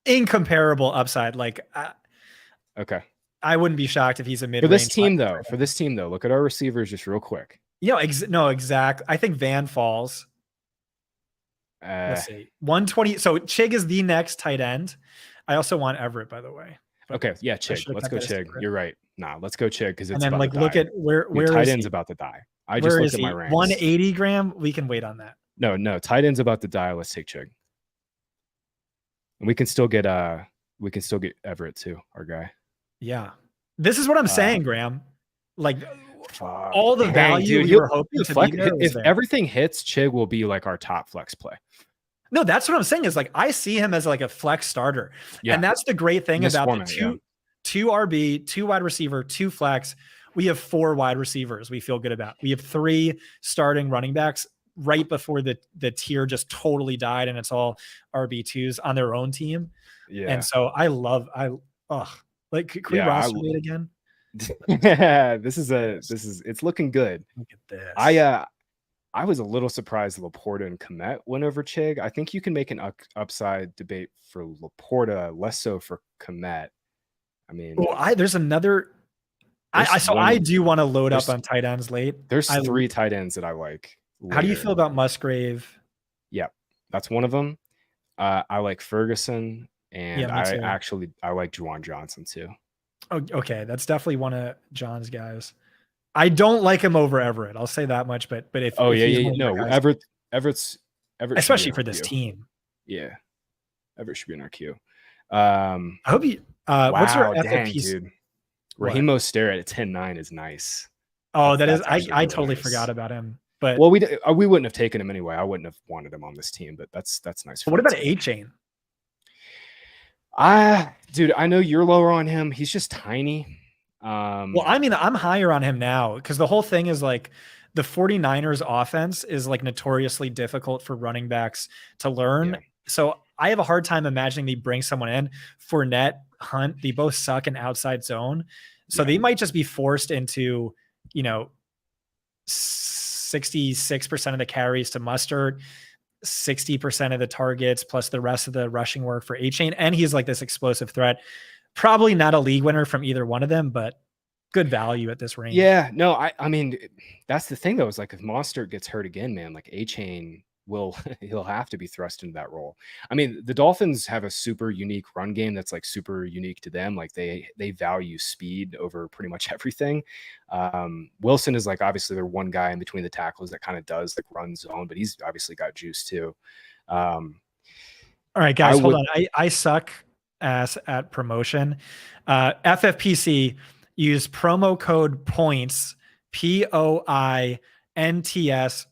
Incomparable upside. Like okay. I wouldn't be shocked if he's a mid. For this team though, look at our receivers just real quick. No, exact. I think Van falls. Let's see. 120. So Chig is the next tight end. I also want Everett, by the way. Okay, yeah, Chig. Let's go Chig. You're right. Nah, let's go Chig because it's and then like look at where tight end's about to die. I just looked at my ranks. 180 gram. We can wait on that. No, tight end's about to die. Let's take Chig. And we can still get Everett too, our guy. Yeah. This is what I'm saying, Graham. Like all the value you were hoping to be there if everything hits, Chig will be like our top flex play. No, that's what I'm saying is like I see him as like a flex starter. Yeah. And that's the great thing about the two RB, 2 wide receiver, 2 flex. We have 4 wide receivers we feel good about. We have 3 starting running backs right before the tier just totally died and it's all RB2s on their own team. Yeah. And so can we roster it again? Yeah, it's looking good. Look at this. I was a little surprised Laporta and Komet went over Chig. I think you can make an upside debate for Laporta, less so for Komet. I mean, there's another. I do want to load up on tight ends late. There's 3 tight ends that I like. Later. How do you feel about Musgrave? Yeah, that's one of them. I like Ferguson, and I like Juwan Johnson too. Oh, okay, that's definitely one of John's guys. I don't like him over Everett. I'll say that much. But if Everett, especially for this team. Yeah, Everett should be in our queue. I hope you. What's your FFPC? Dude. Raheem Mostert at 10-9 is nice. Oh, that's I totally forgot about him. But we wouldn't have taken him anyway. I wouldn't have wanted him on this team. But that's nice. What about A-Chain? Dude, I know you're lower on him. He's just tiny. Well, I mean, I'm higher on him now because the whole thing is like the 49ers offense is like notoriously difficult for running backs to learn. Yeah. So I have a hard time imagining they bring someone in. Fournette, Hunt, they both suck in outside zone. So they might just be forced into, 66% of the carries to Mustard, 60% of the targets, plus the rest of the rushing work for A-Chain. And he's like this explosive threat. Probably not a league winner from either one of them, but good value at this range. Yeah, no, I mean, that's the thing though, is like if Mostert gets hurt again, man, like A-Chain he'll have to be thrust into that role. I mean, the Dolphins have a super unique run game that's like super unique to them. Like they value speed over pretty much everything. Wilson is like obviously their one guy in between the tackles that kind of does like run zone, but he's obviously got juice too. All right, guys, hold on. I suck ass at promotion. FFPC, use promo code POINTS, POINTS,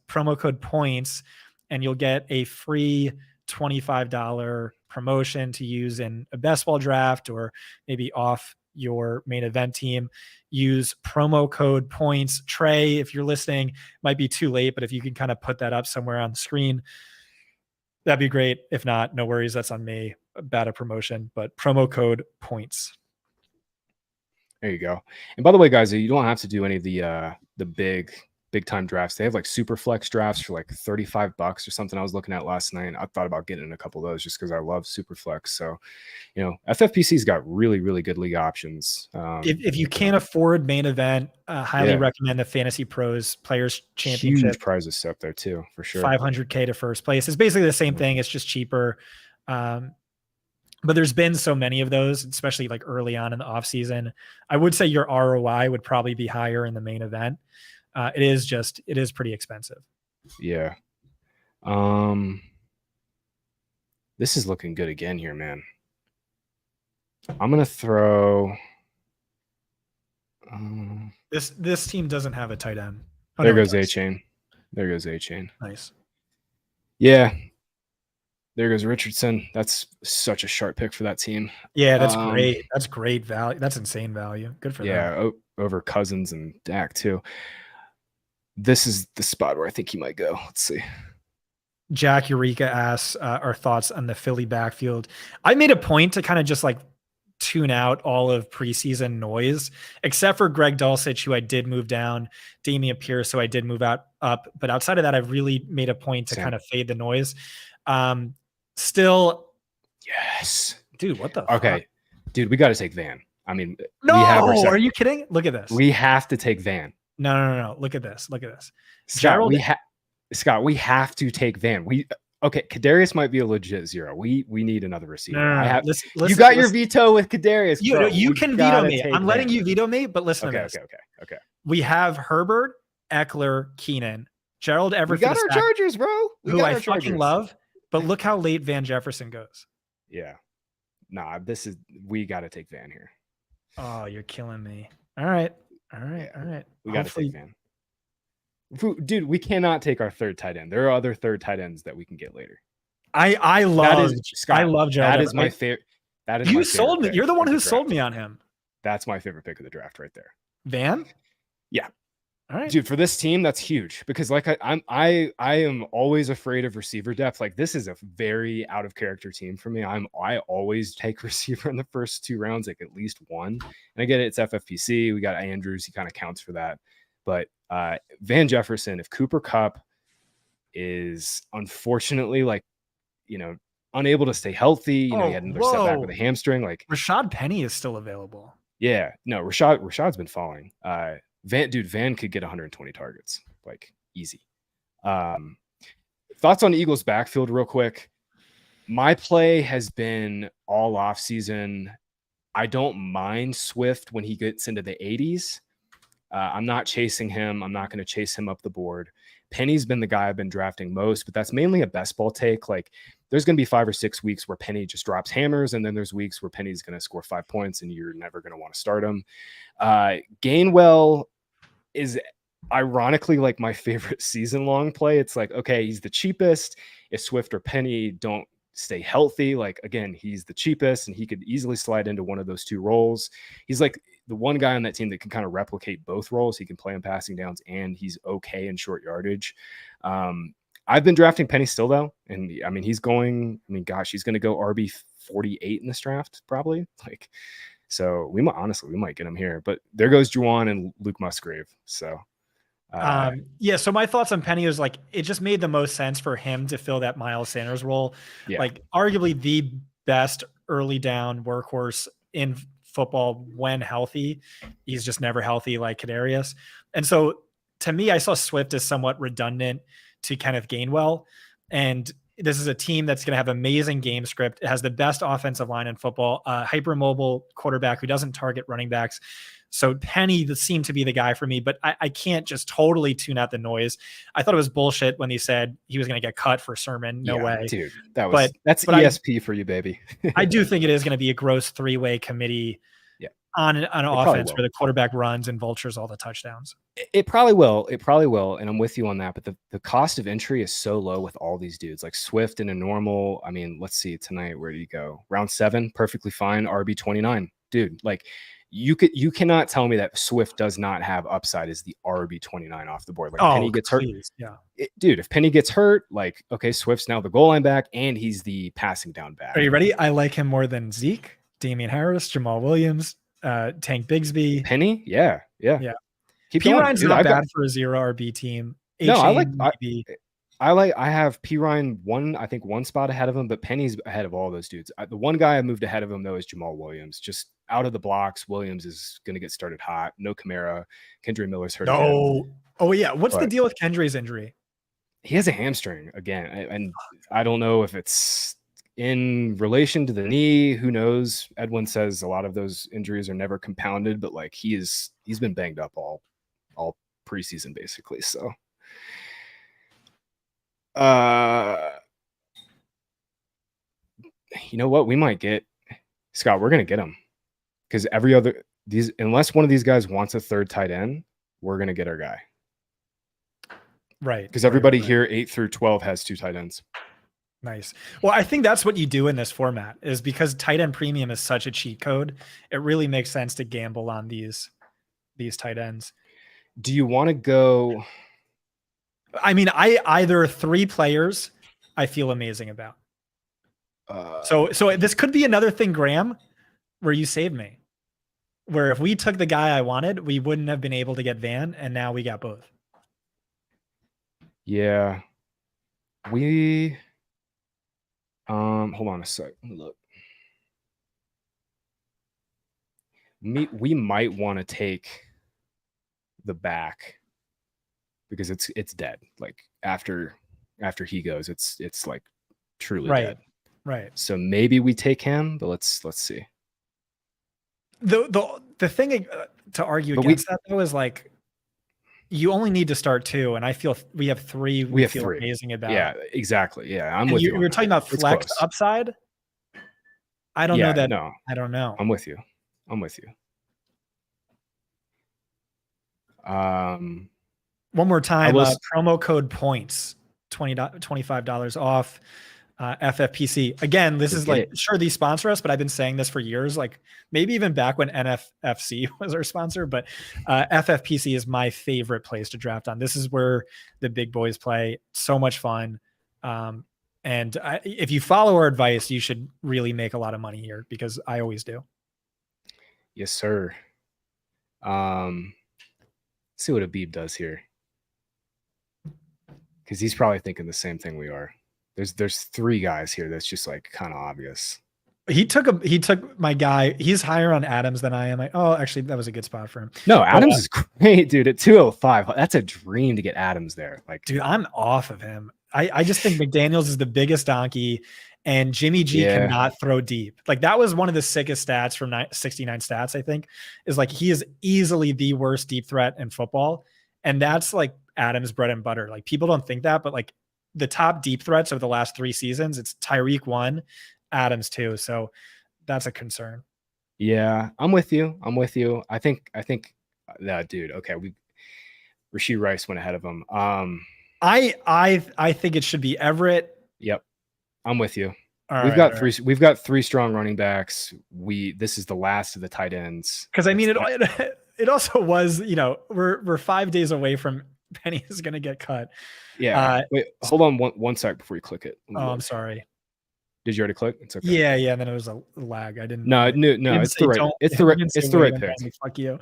promo code POINTS, and you'll get a free $25 promotion to use in a best ball draft or maybe off your main event team. Use promo code points. Trey, if you're listening, might be too late, but if you can kind of put that up somewhere on the screen, that'd be great. If not, no worries. That's on me. Bad a promotion, but promo code points. There you go. And by the way, guys, you don't have to do any of the big time drafts. They have like super flex drafts for like $35 or something. I was looking at last night. I thought about getting a couple of those just because I love super flex. So, FFPC's got really, really good league options. If you can't afford main event, highly recommend the Fantasy Pros Players Championship. Huge prizes up there too, for sure. $500K to first place. It's basically the same thing. It's just cheaper. But there's been so many of those, especially like early on in the off season. I would say your ROI would probably be higher in the main event. It is pretty expensive. Yeah. This is looking good again here, man. I'm going to throw. This team doesn't have a tight end. Oh, there goes A-Chain. There goes A-Chain. Nice. Yeah. There goes Richardson. That's such a sharp pick for that team. Yeah, that's great. That's great value. That's insane value. Good for them. Yeah, over Cousins and Dak too. This is the spot where I think he might go. Let's see. Jack Eureka asks our thoughts on the Philly backfield. I made a point to kind of just like tune out all of preseason noise, except for Greg Dulcich, who I did move down, Damian Pierce, who I did move up. But outside of that, I've really made a point to kind of fade the noise. Still, yes, dude. What the? Okay, fuck? Dude, we got to take Van. I mean, no, are you kidding? Look at this. We have to take Van. No. Look at this. Scott, we have to take Van. Kadarius might be a legit zero. We need another receiver. No. You got your veto with Kadarius. You can veto me. I'm letting you veto me, but listen to this. Okay. We have Herbert, Eckler, Keenan, Gerald Everett. We got our Chargers, bro. Who I fucking love. But look how late Van Jefferson goes. Yeah. Nah, we got to take Van here. Oh, you're killing me. All right. We got to take Van. Dude, we cannot take our third tight end. There are other third tight ends that we can get later. I love Gerald. That is my favorite. You sold me. You're the one who sold me on him. That's my favorite pick of the draft right there. Van? Yeah. All right. Dude, for this team, that's huge because like I am always afraid of receiver depth. Like this is a very out of character team for me. I always take receiver in the first 2 rounds, like at least one. And I get it, it's FFPC. We got Andrews, he kind of counts for that. But Van Jefferson, if Cooper Kupp is unfortunately unable to stay healthy, he had another setback with a hamstring. Like Rashad Penny is still available. Yeah, no, Rashad's been falling. Van could get 120 targets, like easy. Thoughts on Eagles backfield real quick. My play has been all off season. I don't mind Swift when he gets into the 80s. I'm not chasing him. I'm not going to chase him up the board. Penny's been the guy I've been drafting most, but that's mainly a best ball take. Like there's going to be 5 or 6 weeks where Penny just drops hammers. And then there's weeks where Penny's going to score 5 points and you're never going to want to start him. Gainwell is ironically like my favorite season long play. It's like, okay, he's the cheapest. If Swift or Penny don't stay healthy, like again, he's the cheapest and he could easily slide into one of those 2 roles. He's like the one guy on that team that can kind of replicate both roles. He can play in passing downs and he's okay in short yardage. I've been drafting Penny still though. And I mean, he's going to go RB 48 in this draft probably. Like, so we might get him here, but there goes Juwan and Luke Musgrave. So so my thoughts on Penny is like, it just made the most sense for him to fill that Miles Sanders role. Yeah. Like arguably the best early down workhorse in football when healthy. He's just never healthy like Kadarius. And so to me, I saw Swift as somewhat redundant to Kenneth Gainwell. And this is a team that's going to have amazing game script. It has the best offensive line in football, hypermobile quarterback who doesn't target running backs. So Penny seemed to be the guy for me, but I can't just totally tune out the noise. I thought it was bullshit when he said he was going to get cut for Sermon. No way. Dude, that's ESP for you, baby. I do think it is going to be a gross 3-way committee on offense where the quarterback runs and vultures all the touchdowns. It probably will. And I'm with you on that. But the cost of entry is so low with all these dudes. Like Swift in a normal, I mean, let's see tonight, where do you go? Round 7, perfectly fine. RB 29. Dude, like you cannot tell me that Swift does not have upside as the RB29 off the board. Like Penny gets hurt. Yeah. Dude, if Penny gets hurt, like, okay, Swift's now the goal line back and he's the passing down back. Are you ready? I like him more than Zeke, Damian Harris, Jamal Williams, Tank Bigsby. Penny? Yeah. P. Ryan's not bad for a 0 RB team. No, I have P. Ryan one spot ahead of him, but Penny's ahead of all those dudes. The one guy I moved ahead of him, though, is Jamal Williams. Just out of the blocks, Williams is going to get started hot. No Kamara. Kendry Miller's hurt. No. Oh, yeah. What's the deal with Kendry's injury? He has a hamstring again. And I don't know if it's in relation to the knee. Who knows? Edwin says a lot of those injuries are never compounded, but like he's been banged up all preseason, basically. So you know what? We might get Scott. We're going to get him because unless one of these guys wants a third tight end, we're going to get our guy. Right. Because everybody here 8 through 12 has 2 tight ends. Nice. Well, I think that's what you do in this format is because tight end premium is such a cheat code. It really makes sense to gamble on these tight ends. Do you want to go? I mean, either 3 players I feel amazing about. So this could be another thing, Graham, where you saved me. Where if we took the guy I wanted, we wouldn't have been able to get Van, and now we got both. Yeah. We hold on a sec. Look. We might want to take the back because it's dead. Like after he goes, it's like truly dead. Right. So maybe we take him, but let's see. The thing to argue against that though is like you only need to start 2, and I feel we have 3. We feel 3. Amazing about. Yeah, exactly. Yeah, I'm with you. You're talking about flex upside. I don't know that. No, I don't know. I'm with you. One more time, promo code points, $25 off. FFPC. Again, this is like, sure, these sponsor us, but I've been saying this for years, like maybe even back when NFFC was our sponsor, but FFPC is my favorite place to draft on. This is where the big boys play. So much fun. And if you follow our advice, you should really make a lot of money here because I always do. Yes, sir. See what Abib does here. Because he's probably thinking the same thing we are. There's 3 guys here that's just like kind of obvious. He took my guy. He's higher on Adams than I am. Like, oh, actually, that was a good spot for him. No, Adams is great, dude. At 205, that's a dream to get Adams there. Like, dude, I'm off of him. I just think McDaniels is the biggest donkey, and Jimmy G cannot throw deep. Like that was one of the sickest stats from 69 stats. I think is like he is easily the worst deep threat in football, and that's like Adams' bread and butter. Like people don't think that, but like the top deep threats of the last 3 seasons, it's Tyreek 1, Adams 2. So that's a concern. Yeah, I'm with you. I think that dude. Okay, Rashee Rice went ahead of him. I think it should be Everett. Yep, I'm with you. We've got 3 strong running backs. This is the last of the tight ends. Because I mean, it also was, we're 5 days away from Penny is going to get cut. Yeah. Wait, hold on one sec before you click it. Oh, I'm sorry. Did you already click? It's okay. Yeah. And then it was a like I didn't. No. It's the right. It's the right pick. Fuck you.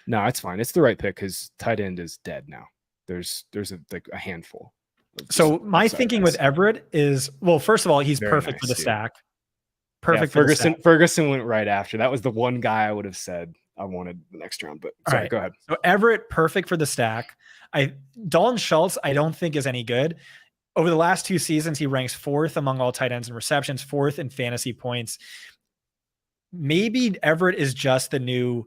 No, it's fine. It's the right pick because tight end is dead now. There's a handful. So my thinking with Everett is, well, first of all, he's perfect for the stack. Perfect. Yeah, Ferguson went right after. That was the one guy I would have said I wanted the next round. But sorry, go ahead. So Everett, perfect for the stack. Dalton Schultz, I don't think is any good. Over the last 2 seasons, he ranks 4th among all tight ends in receptions, 4th in fantasy points. Maybe Everett is just the new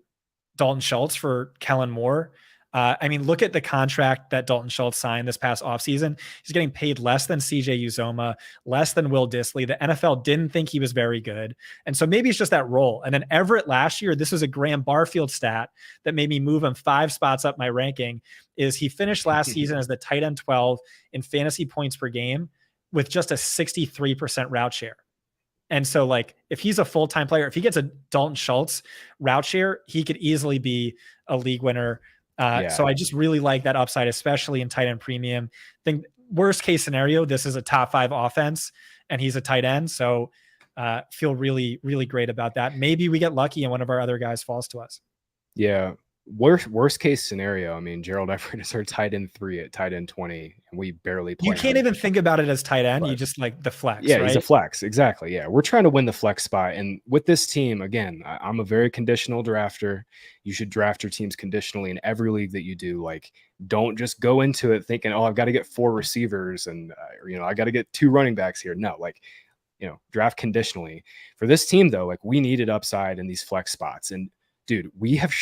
Dalton Schultz for Kellen Moore. I mean, look at the contract that Dalton Schultz signed this past offseason. He's getting paid less than CJ Uzoma, less than Will Dissly. The NFL didn't think he was very good. And so maybe it's just that role. And then Everett last year, this was a Graham Barfield stat that made me move him 5 spots up my ranking, is he finished last season as the tight end 12 in fantasy points per game with just a 63% route share. And so like if he's a full-time player, if he gets a Dalton Schultz route share, he could easily be a league winner. So I just really like that upside, especially in tight end premium. I think worst case scenario, this is a top 5 offense and he's a tight end. So feel really, really great about that. Maybe we get lucky and one of our other guys falls to us. Yeah. Worst case scenario, I mean, Gerald Everett is our tight end 3 at tight end 20, and we barely play You can't him. even think about it as tight end. You just like the flex. Yeah, right? He's a flex. Exactly. Yeah. We're trying to win the flex spot. And with this team, again, I'm a very conditional drafter. You should draft your teams conditionally in every league that you do. Like, don't just go into it thinking, oh, I've got to get 4 receivers and, I got to get 2 running backs here. No, like, draft conditionally. For this team, though, like we needed upside in these flex spots. And dude, we have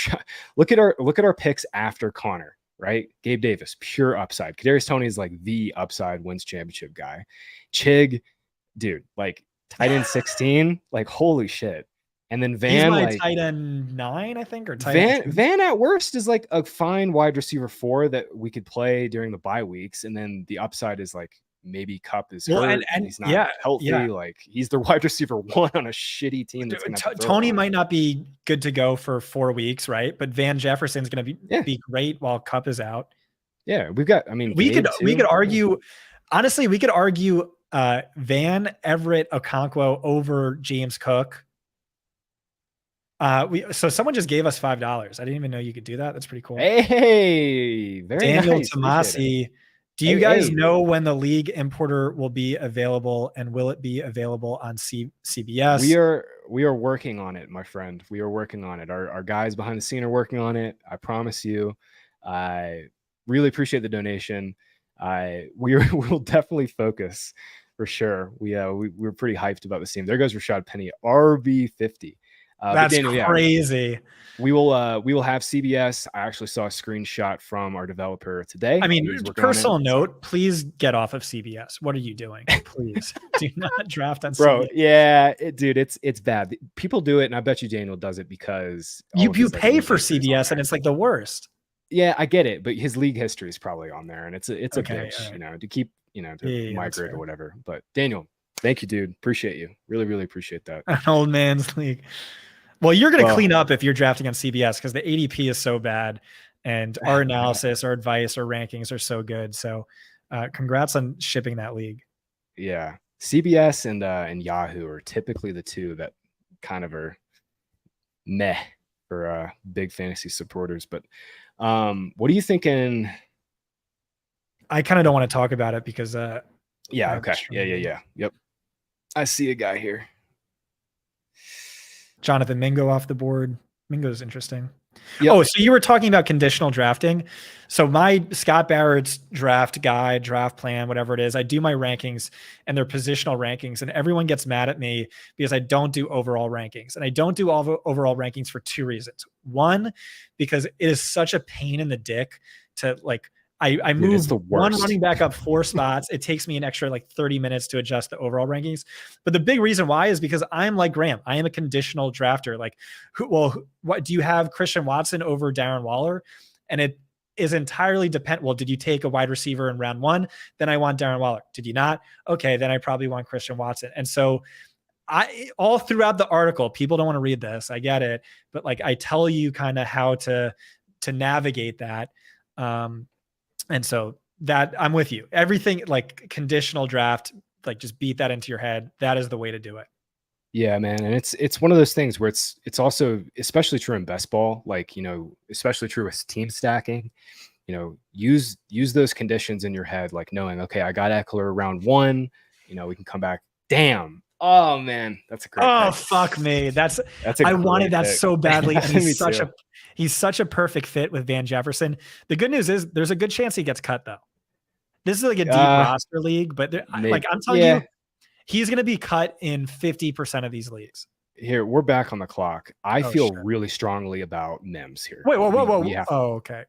look at our picks after Connor, right? Gabe Davis, pure upside. Kadarius Toney is like the upside wins championship guy. Chig, dude, like tight end 16, like holy shit. And then Van, he's my like tight end 9, I think, or tight end Van at worst is like a fine wide receiver 4 that we could play during the bye weeks. And then the upside is like maybe Cup is hurt and he's not healthy. Yeah. Like he's the wide receiver 1 on a shitty team. That's Tony might not be good to go for 4 weeks, right? But Van Jefferson's going to be great while Cup is out. Yeah, we've got. I mean, we could argue. Honestly, we could argue Van, Everett, Okonkwo over James Cook. So someone just gave us $5. I didn't even know you could do that. That's pretty cool. Hey, very Daniel nice. Tomasi. Do you guys know when the league importer will be available, and will it be available on CBS? We are working on it, my friend. We are working on it. Our guys behind the scene are working on it. I promise you. I really appreciate the donation. We'll definitely focus for sure. We're pretty hyped about this team. There goes Rashad Penny, RB50. That's Daniel, crazy. Yeah, we will have CBS. I actually saw a screenshot from our developer today. I mean, personal note, please get off of CBS. What are you doing? Please do not draft on Bro, CBS. Yeah, dude, it's bad. People do it, and I bet you Daniel does it because you pay for CBS, and it's like the worst. Yeah, I get it, but his league history is probably on there, and it's a bitch, right. To keep, to migrate or whatever. But Daniel, thank you, dude. Appreciate you. Really, really appreciate that. An old man's league. Well, you're going to clean up if you're drafting on CBS because the ADP is so bad, and our analysis, our advice, our rankings are so good. So, congrats on shipping that league. Yeah, CBS and Yahoo are typically the two that kind of are meh for big fantasy supporters. But what are you thinking? I kind of don't want to talk about it because yeah, okay. Yeah. Yep. I see a guy here. Jonathan Mingo off the board. Mingo's interesting. Yep. Oh, so you were talking about conditional drafting. So my Scott Barrett's draft guide, draft plan, whatever it is, I do my rankings and they're positional rankings, and everyone gets mad at me because I don't do overall rankings. And I don't do all overall rankings for 2 reasons. One, because it is such a pain in the dick to like, I moved one running back up 4 spots. It takes me an extra like 30 minutes to adjust the overall rankings. But the big reason why is because I'm like Graham. I am a conditional drafter. Like, what do you have Christian Watson over Darren Waller? And it is entirely dependent. Well, did you take a wide receiver in round 1? Then I want Darren Waller. Did you not? Okay, then I probably want Christian Watson. And so all throughout the article, people don't want to read this. I get it. But like, I tell you kind of how to navigate that. And so that I'm with you. Everything like conditional draft, like just beat that into your head. That is the way to do it. Yeah, man. And it's one of those things where it's also especially true in best ball, like, especially true with team stacking, use those conditions in your head, like knowing, okay, I got Eckler round 1, we can come back. Damn. Oh man, that's a great pick. Fuck me. I wanted that so badly. And he's such a perfect fit with Van Jefferson. The good news is there's a good chance he gets cut though. This is like a deep roster league, but like I'm telling you, he's going to be cut in 50% of these leagues. Here, we're back on the clock. I feel really strongly about Mims here. Wait, whoa. Okay.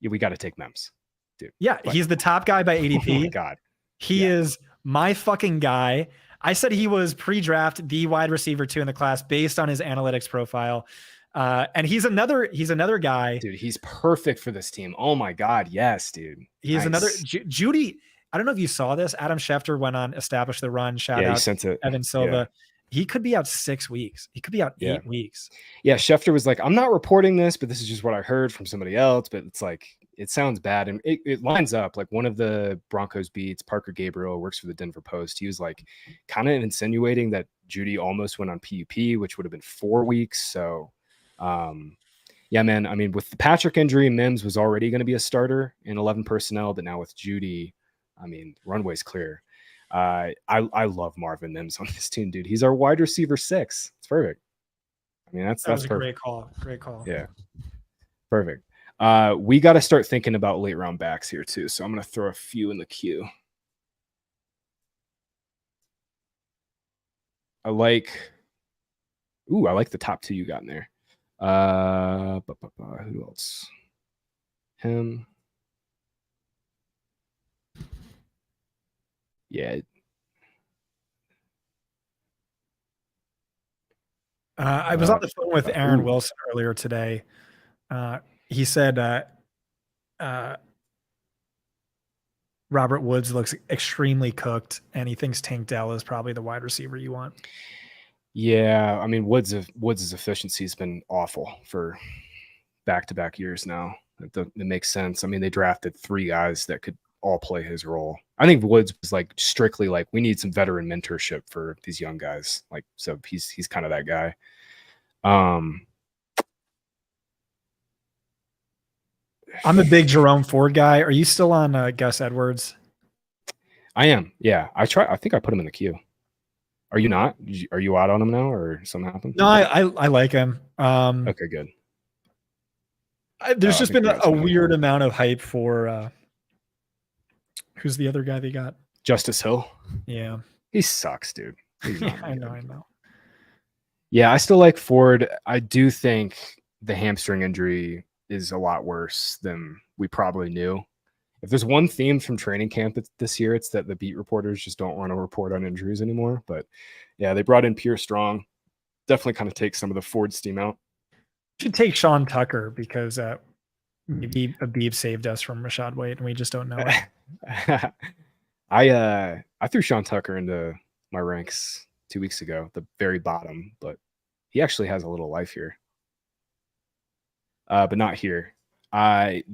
Yeah, we got to take Mims, dude. Yeah, he's the top guy by ADP. Oh my God. He is my fucking guy. I said he was pre-draft the wide receiver 2 in the class based on his analytics profile. And he's another guy. Dude, he's perfect for this team. Oh my God. Yes, dude. He's another Judy. I don't know if you saw this. Adam Schefter went on Establish the Run. Shout out he sent it. Evan Silva. He could be out 6 weeks. He could be out 8 weeks. Yeah, Schefter was like, I'm not reporting this, but this is just what I heard from somebody else. But it's like, it sounds bad. And it lines up. Like one of the Broncos beats, Parker Gabriel, works for the Denver Post. He was like kind of insinuating that Judy almost went on PUP, which would have been 4 weeks. So, yeah, man. I mean, with the Patrick injury, Mims was already going to be a starter in 11 personnel. But now with Judy, I mean, runway's clear. I love Marvin Mims on this team, dude. He's our wide receiver 6. It's perfect. I mean, that's a perfect. Great call. Yeah, perfect. We got to start thinking about late round backs here too. So I'm gonna throw a few in the queue. I like the top 2 you got in there. Who else? Him. Yeah. I was on the phone with Aaron Wilson earlier today. He said Robert Woods looks extremely cooked, and he thinks Tank Dell is probably the wide receiver you want. Yeah, I mean Woods' efficiency has been awful for back-to-back years now. It makes sense. I mean, they drafted 3 guys that could all play his role. I think Woods was like strictly like, we need some veteran mentorship for these young guys. Like, so he's kind of that guy. I'm a big Jerome Ford guy. Are you still on Gus Edwards? I am. Yeah, I think I put him in the queue. Are you not? Are you out on him now, or something happened? No, I like him. Okay, good. There's just been a weird amount of hype for who's the other guy they got? Justice Hill. Yeah, he sucks, dude. Yeah, I know. Yeah, I still like Ford. I do think the hamstring injury is a lot worse than we probably knew. If there's one theme from training camp this year, it's that the beat reporters just don't want to report on injuries anymore. But yeah, they brought in Pierre Strong. Definitely kind of take some of the Ford steam out. Should take Sean Tucker because maybe Abib saved us from Rashad White and we just don't know it. I threw Sean Tucker into my ranks 2 weeks ago, the very bottom, but he actually has a little life here. But not here. There's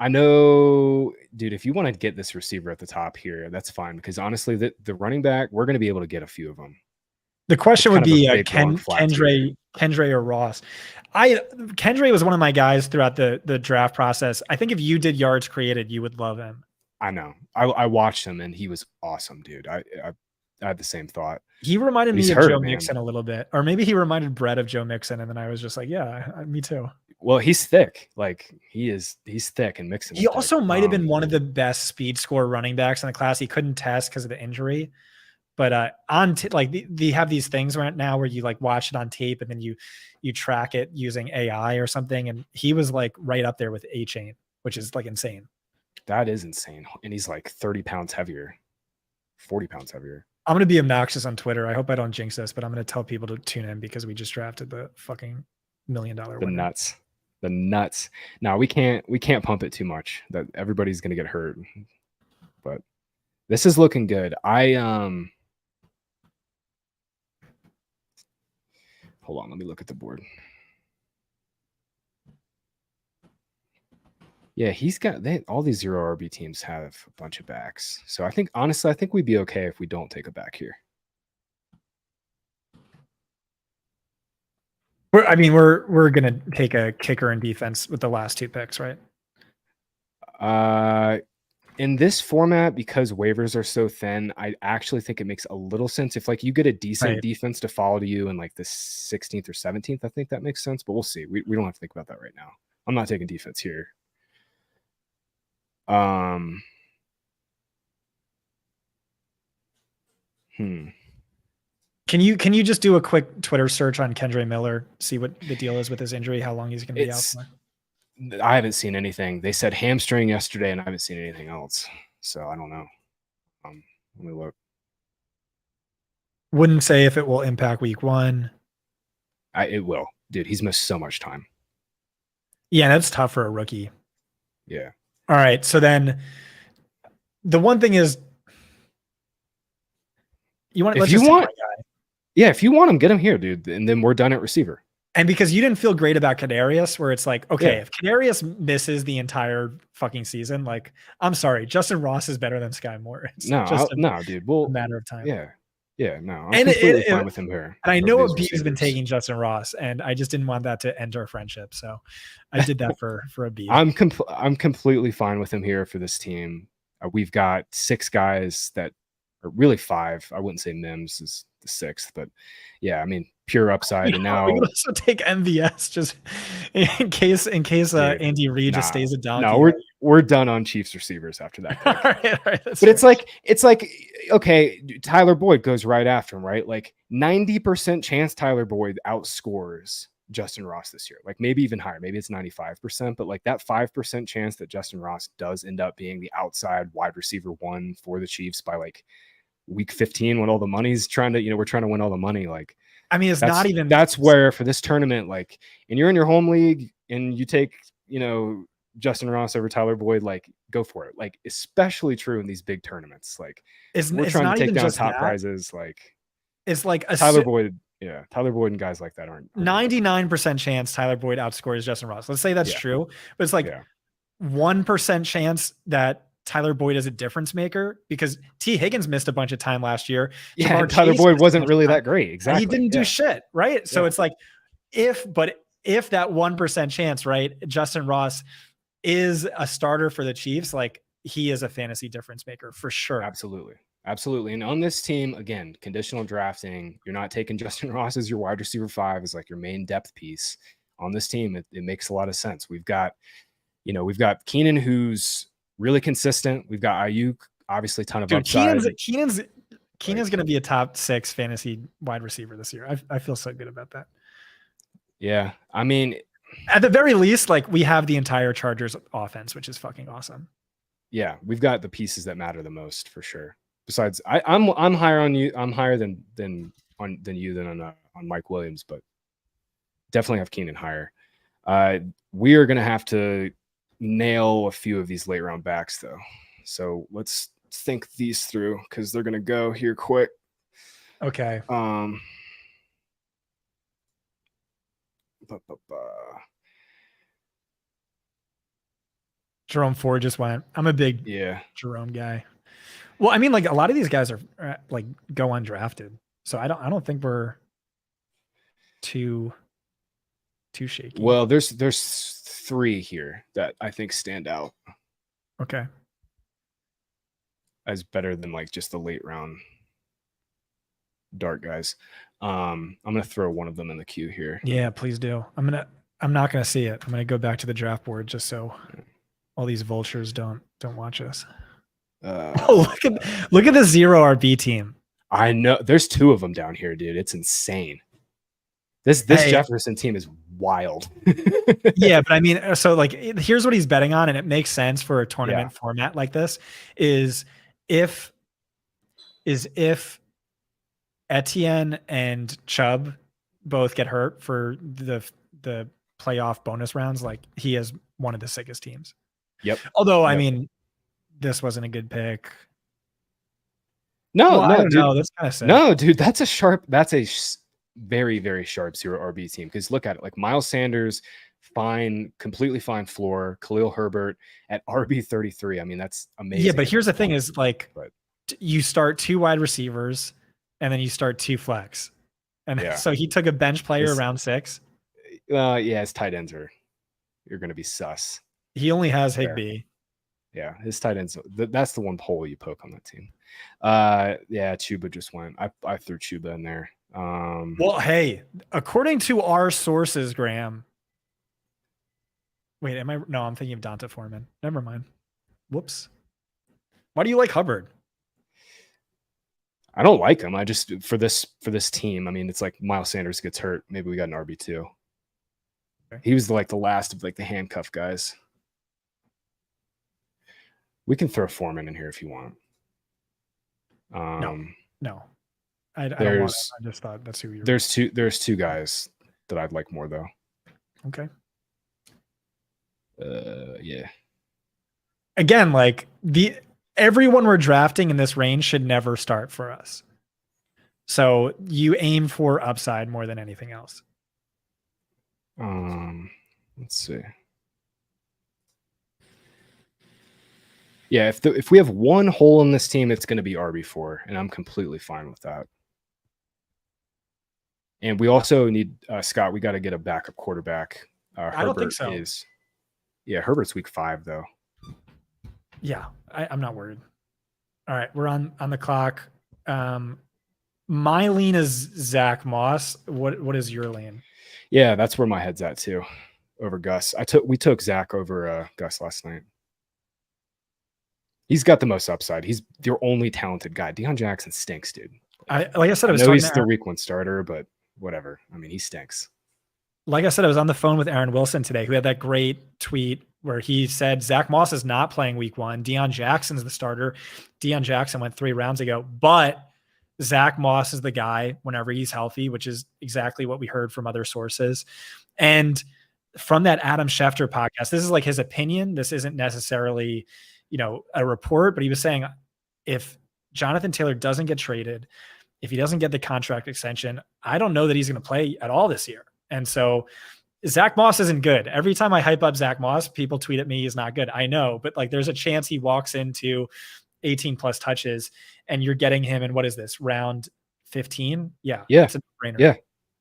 I know, dude, if you want to get this receiver at the top here, that's fine, because honestly, the running back, we're going to be able to get a few of them. The question would be Kendra or Ross. Kendra was one of my guys throughout the draft process. I think if you did yards created, you would love him. I know. I watched him and he was awesome, dude. I had the same thought. He reminded me of Joe Mixon a little bit, or maybe he reminded Brett of Joe Mixon, and then I was just like, yeah, me too. Well, he's thick. Like he's thick, and Mixon. He also might have been one of the best speed score running backs in the class. He couldn't test because of the injury, but they have these things right now where you like watch it on tape and then you track it using AI or something, and he was like right up there with A-Chain, which is like insane. That is insane. And he's like 30 pounds heavier, 40 pounds heavier. I'm going to be obnoxious on Twitter. I hope I don't jinx this, but I'm going to tell people to tune in because we just drafted the fucking $1 million winner. The nuts. Now we can't pump it too much. That everybody's going to get hurt. But this is looking good. Hold on. Let me look at the board. Yeah, he's got all these 0 RB teams have a bunch of backs. So I think, honestly, we'd be okay if we don't take a back here. We're gonna take a kicker in defense with the last 2 picks, right? In this format, because waivers are so thin, I actually think it makes a little sense if like you get a decent defense to follow to you in like the 16th or 17th. I think that makes sense, but we'll see. We don't have to think about that right now. I'm not taking defense here. Can you just do a quick Twitter search on Kendre Miller, see what the deal is with his injury, how long he's going to be out for? I haven't seen anything. They said hamstring yesterday, and I haven't seen anything else. So I don't know. Let me look. Wouldn't say if it will impact week 1. It will, dude. He's missed so much time. Yeah, that's tough for a rookie. Yeah. All right. So then the one thing is, let's just take my guy. Yeah, if you want him, get him here, dude. And then we're done at receiver. And because you didn't feel great about Kadarius, where it's like, okay, Yeah. if Kadarius misses the entire fucking season, like, I'm sorry, Justin Ross is better than Sky Moore. It's just No, dude. a Well, matter of time. yeah, no, I'm And completely fine with him here. and I Over know these Abib has been receivers. taking Justin Ross, and I just didn't want that to end our friendship, so I did that for Abib. I'm completely fine with him here for this team. We've got 6 guys that are really 5. I wouldn't say Mims is the 6th, but yeah, I mean pure upside. And now we could also take MVS just in case dude, Andy Reid just stays a donkey. No, we're done on Chiefs receivers after that pick. all right, but fair. it's like okay, Tyler Boyd goes right after him, right? Like 90% chance Tyler Boyd outscores Justin Ross this year, like maybe even higher, maybe it's 95%, but like that 5% chance that Justin Ross does end up being the outside wide receiver 1 for the Chiefs by like week 15 when all the money's trying to, we're trying to win all the money. Like, I mean, that's where for this tournament, like, and you're in your home league and you take, Justin Ross over Tyler Boyd, like go for it. Like, especially true in these big tournaments. Like we're trying to take down top prizes. Like it's like a Tyler Boyd. Yeah, Tyler Boyd and guys like that aren't 99% chance Tyler Boyd outscores Justin Ross. Let's say that's true, but it's like 1% chance that Tyler Boyd is a difference maker because T. Higgins missed a bunch of time last year. Yeah, Tyler Boyd wasn't really that great. Exactly. He didn't do shit, right? So it's like if that 1% chance, right, Justin Ross is a starter for the Chiefs, like he is a fantasy difference maker for sure. Absolutely. Absolutely. And on this team, again, conditional drafting, you're not taking Justin Ross as your wide receiver 5 as like your main depth piece. On this team, it makes a lot of sense. We've got Keenan, who's really consistent. We've got Ayuk, obviously ton of upside. Keenan's going to be a top 6 fantasy wide receiver this year. I feel so good about that. Yeah. I mean, at the very least, like we have the entire Chargers offense, which is fucking awesome. Yeah. We've got the pieces that matter the most for sure. Besides, I'm higher on you. I'm higher than on Mike Williams, but definitely have Keenan higher. We are going to have to nail a few of these late round backs though. So let's think these through because they're going to go here quick. Okay. Jerome Ford just went. I'm a big Jerome guy. Well, I mean, like a lot of these guys are like go undrafted, so I don't think we're too shaky. Well, there's 3 here that I think stand out. Okay. As better than like just the late round dart guys. I'm gonna throw one of them in the queue here. Yeah, please do. I'm not gonna see it. I'm gonna go back to the draft board just so all these vultures don't watch us. Look at the 0 RB team. I know there's 2 of them down here, dude. It's insane. This Jefferson team is wild. Yeah, but I mean, so like, here's what he's betting on, and it makes sense for a tournament format like this: is if Etienne and Chubb both get hurt for the playoff bonus rounds, like he is one of the sickest teams. Yep. Although, I mean, this wasn't a good pick. No, dude. That's kind of sick. No, dude, that's a very, very sharp 0 RB team. Because look at it, like Miles Sanders, fine, completely fine floor. Khalil Herbert at RB 33. I mean, that's amazing. Yeah, but here's the thing: is like you start 2 wide receivers, and then you start 2 flex, and so he took a bench player around 6. His tight ends you're going to be sus. He only has Higbee. Yeah, his tight ends. That's the one hole you poke on that team. Chuba just went. I threw Chuba in there. Well, hey, according to our sources, Graham. Wait, No, I'm thinking of Donta Foreman. Never mind. Whoops. Why do you like Hubbard? I don't like him. I just for this team. I mean, it's like Miles Sanders gets hurt. Maybe we got an RB2. Okay. He was the last of like the handcuff guys. We can throw Foreman in here if you want. No. I don't want it. I just thought that's who you were. There's 2 guys that I'd like more though. Okay. Yeah. Again, like everyone we're drafting in this range should never start for us. So you aim for upside more than anything else. Let's see. Yeah, if we have one hole in this team, it's going to be RB4, and I'm completely fine with that. And we also need Scott. We got to get a backup quarterback. I don't think so. Herbert's week 5 though. Yeah, I'm not worried. All right, we're on the clock. My lean is Zach Moss. What is your lean? Yeah, that's where my head's at too. Over Gus. We took Zach over Gus last night. He's got the most upside. He's your only talented guy. Deion Jackson stinks, dude. Like I said, I know he's the week 1 starter, but whatever. I mean, he stinks. Like I said, I was on the phone with Aaron Wilson today, who had that great tweet where he said Zach Moss is not playing week 1. Deion Jackson's the starter. Deion Jackson went 3 rounds ago, but Zach Moss is the guy whenever he's healthy, which is exactly what we heard from other sources. And from that Adam Schefter podcast, this is like his opinion. This isn't necessarily, a report, but he was saying if Jonathan Taylor doesn't get traded, if he doesn't get the contract extension, I don't know that he's going to play at all this year. And so Zach Moss isn't good. Every time I hype up Zach Moss, people tweet at me he's not good. I know, but like there's a chance he walks into 18 plus touches and you're getting him in, what is this, round 15? Yeah. It's a no-brainer.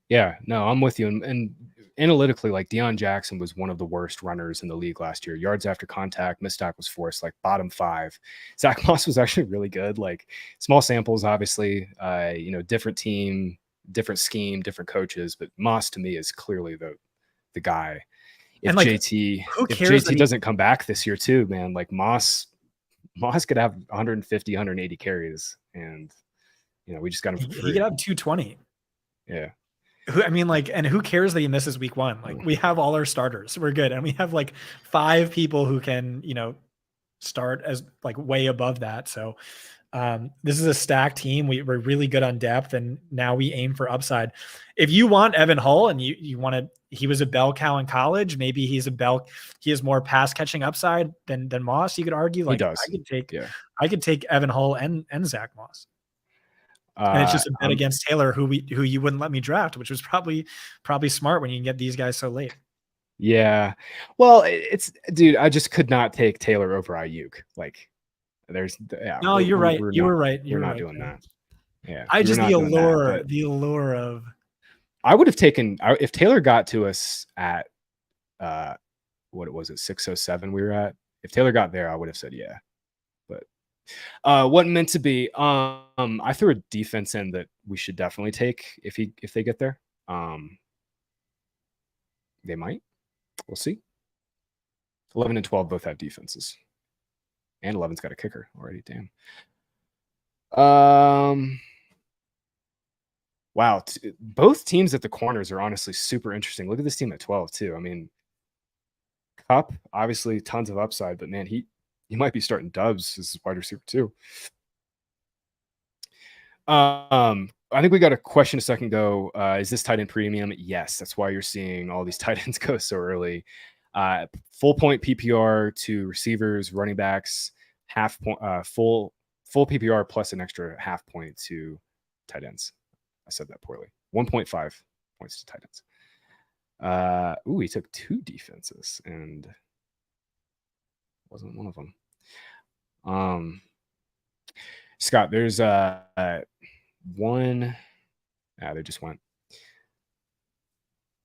Yeah. No, I'm with you. And analytically, like Deion Jackson was one of the worst runners in the league last year. Yards after contact, missed tackles forced, like bottom 5. Zach Moss was actually really good. Like small samples, obviously, different team, different scheme, different coaches, but Moss to me is clearly the guy. If JT doesn't come back this year too, man, like Moss could have 150, 180 carries, and we just got him for free. He could have 220. Yeah. And who cares that he misses week 1? Like we have all our starters. We're good. And we have like 5 people who can, start as like way above that. So this is a stacked team. We're really good on depth, and now we aim for upside. If you want Evan Hull and you want to, he was a bell cow in college. Maybe he has more pass catching upside than Moss. You could argue like he does. I could take Evan Hull and Zach Moss. And it's just a bet against Taylor, who you wouldn't let me draft, which was probably smart when you can get these guys so late. Yeah. Well, dude, I just could not take Taylor over Ayuk. Like no, you're right. You were right. You're not right. Doing that. Yeah. I just the allure of. I would have taken if Taylor got to us at what was it, 607 we were at. If Taylor got there, I would have said yeah. But wasn't meant to be. I threw a defense in that we should definitely take if they get there. They might. We'll see. 11 and 12 both have defenses. And 11's got a kicker already. Damn. Wow. Both teams at the corners are honestly super interesting. Look at this team at 12 too. I mean, Kupp, obviously tons of upside, but man, he might be starting Dubs as wide receiver too. I think we got a question a second ago. Is this tight end premium? Yes. That's why you're seeing all these tight ends go so early. Full point PPR to receivers, running backs, half point, full PPR plus an extra half point to tight ends. I said that poorly. 1.5 points to tight ends. He took 2 defenses and wasn't one of them. Scott, there's one. They just went.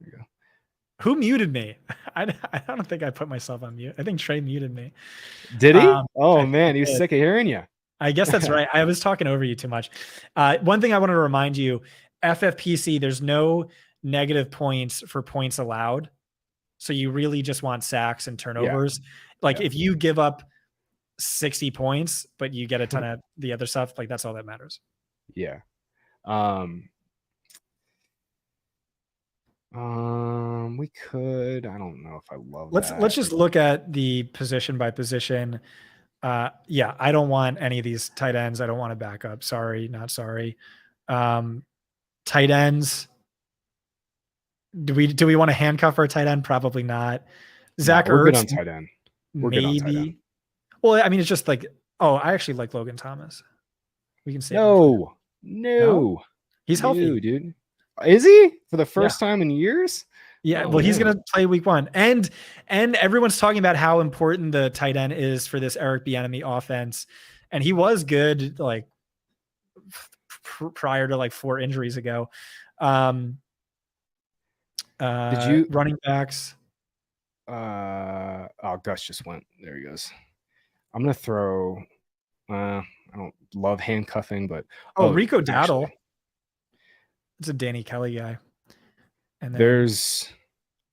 There you go. Who muted me? I don't think I put myself on mute. I think Trey muted me. Did he? Oh man, he was sick of hearing you. I guess that's right. I was talking over you too much. One thing I wanted to remind you, FFPC, there's no negative points for points allowed. So you really just want sacks and turnovers. Yeah. If you give up 60 points, but you get a ton of the other stuff, like that's all that matters. Yeah. We could, I don't know if I love let's just look at the position by position. I don't want any of these tight ends. I don't want to back up. Sorry, not sorry. Tight ends. Do we want to handcuff our tight end? Probably not. Zach we're good Ertz, on tight end. We're good on tight end. maybe. Well, I mean, it's just like, oh, I actually like Logan Thomas. We can save him. No, he's healthy, dude. Is he for the first time in years? Yeah, Oh, well, he's man. going to play week 1, and everyone's talking about how important the tight end is for this Eric Bieniemy offense, and he was good like prior to like 4 injuries ago. Did you running backs? Oh, Gus just went. There he goes. I'm gonna throw. I don't love handcuffing, but Rico Dowdle. It's a Danny Kelly guy. And then, there's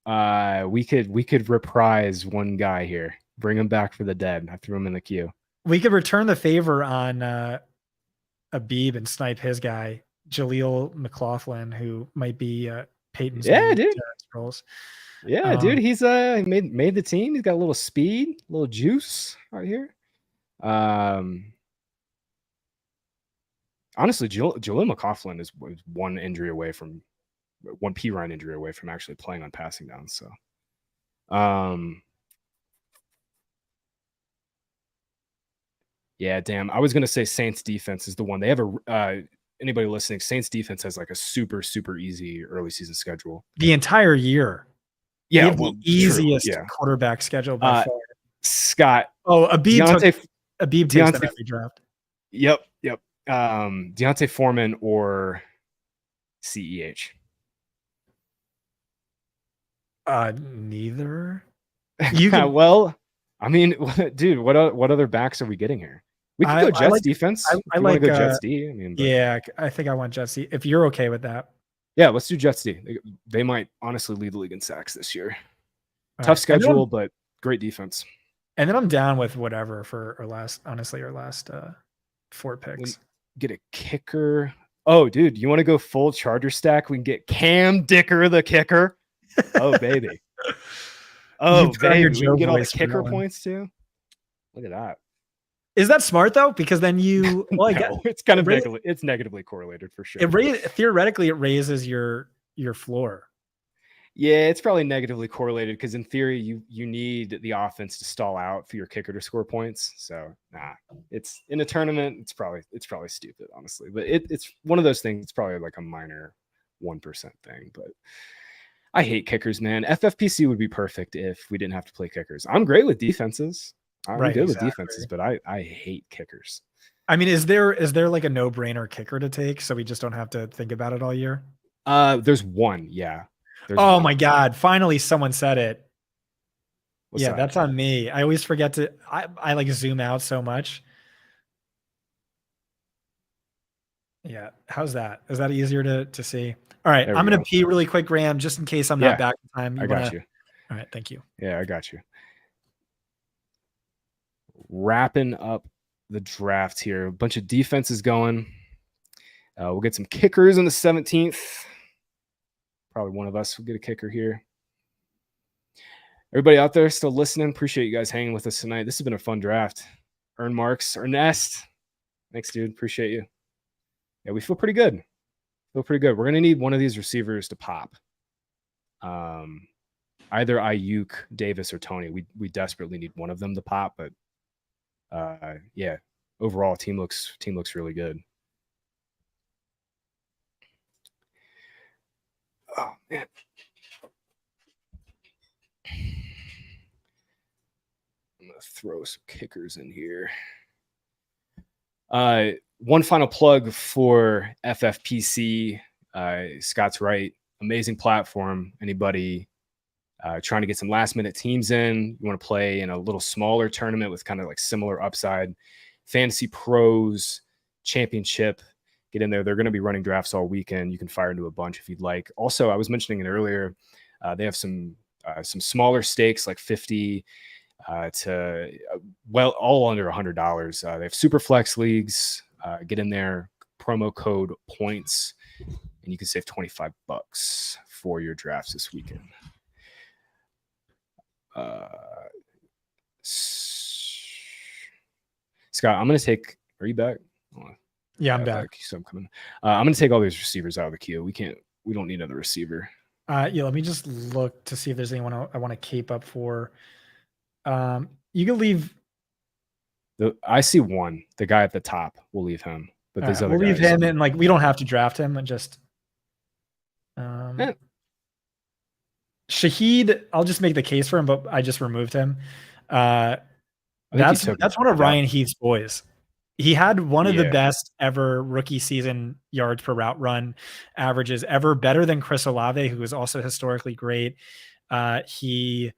we could reprise one guy here. Bring him back for the dead. I threw him in the queue. We could return the favor on Abib and snipe his guy, Jaleel McLaughlin, who might be Peyton's dude. roles. Yeah, dude, he's made the team. He's got a little speed, a little juice right here. Honestly, Jaleel McLaughlin is one P Ryan injury away from actually playing on passing downs. So, yeah, damn. I was gonna say Saints defense is the one. They have anybody listening, Saints defense has like a super, super easy early season schedule. The entire year. Yeah, the easiest quarterback schedule by far. Scott. Abib takes them every draft. Yep. Deontay Foreman or CEH. Neither. Well, I mean, dude, what other backs are we getting here? We could go Jets defense. I like go Jets D. I mean, yeah, I think I want Jets D. If you're okay with that. Yeah, let's do Jets D. They might honestly lead the league in sacks this year. Tough schedule, but great defense. And then I'm down with whatever for our last 4 picks. Get a kicker. Oh, dude, you want to go full Charger stack? We can get Cam Dicker, the kicker. Oh, baby. Oh, baby. We can get all the kicker points too. Look at that. Is that smart though? Because then you, it's kind of negatively correlated for sure. Theoretically, it raises your floor. Yeah, it's probably negatively correlated because in theory, you need the offense to stall out for your kicker to score points. So it's in a tournament. It's probably stupid, honestly. But it's one of those things. It's probably like a minor 1% thing. But I hate kickers, man. FFPC would be perfect if we didn't have to play kickers. I'm great with defenses. I'm good with defenses, but I hate kickers. I mean, is there like a no-brainer kicker to take so we just don't have to think about it all year? There's one, yeah. My God. Finally, someone said it. What's that? That's on me. I always forget to, I like zoom out so much. Yeah. How's that? Is that easier to see? All right. I'm going to pee really quick, Graham, just in case I'm not back in time. I got you. All right. Thank you. Yeah, I got you. Wrapping up the draft here. A bunch of defenses going. We'll get some kickers on the 17th. Probably one of us will get a kicker here. Everybody out there still listening, appreciate you guys hanging with us tonight. This has been a fun draft. Earn marks, Ernest. Thanks, dude. Appreciate you. Yeah, we feel pretty good. We're going to need one of these receivers to pop. Either Ayuk, Davis, or Tony. We desperately need one of them to pop, but yeah, overall team looks really good. Oh man. I'm gonna throw some kickers in here. One final plug for FFPC. Scott's right. Amazing platform. Anybody trying to get some last minute teams in, you want to play in a little smaller tournament with kind of like similar upside, Fantasy Pros Championship, get in there. They're going to be running drafts all weekend. You can fire into a bunch if you'd like. Also, I was mentioning it earlier. They have some smaller stakes like 50 to all under $100. They have super flex leagues. Get in there, promo code points, and you can save $25 for your drafts this weekend. Scott, I'm going to take, are you back? Yeah, I'm back. So I'm coming. I'm going to take all these receivers out of the queue. We don't need another receiver. Yeah, let me just look to see if there's anyone I want to keep up for. You can leave. I see one, the guy at the top. We'll leave him, but All these right, other we'll leave guys. him, and like we don't have to draft him, and just Eh, Shaheed. I'll just make the case for him, but I just removed him. I think he That's took one of that. Ryan Heath's boys. He had one of the Yeah. best ever rookie season yards per route run averages ever, better than Chris Olave, who was also historically great. He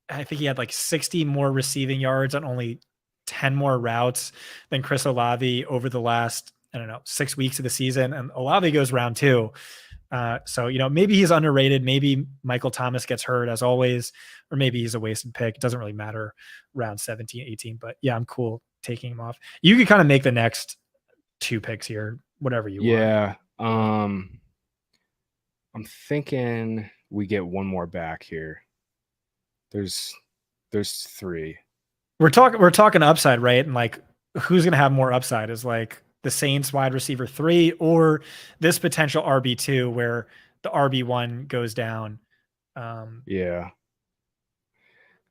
I think he had like 60 more receiving yards on only 10 more routes than Chris Olave over the last, I don't know, 6 weeks of the season. And Olave goes round 2. So, maybe he's underrated. Maybe Michael Thomas gets hurt as always, or maybe he's a wasted pick. It doesn't really matter round 17, 18. But yeah, I'm cool taking him off. You could kind of make the next 2 picks here, whatever you want. Yeah. I'm thinking we get one more back here. There's 3. We're talking upside, right? And like who's gonna have more upside is like the Saints wide receiver 3 or this potential RB2 where the RB1 goes down. Yeah.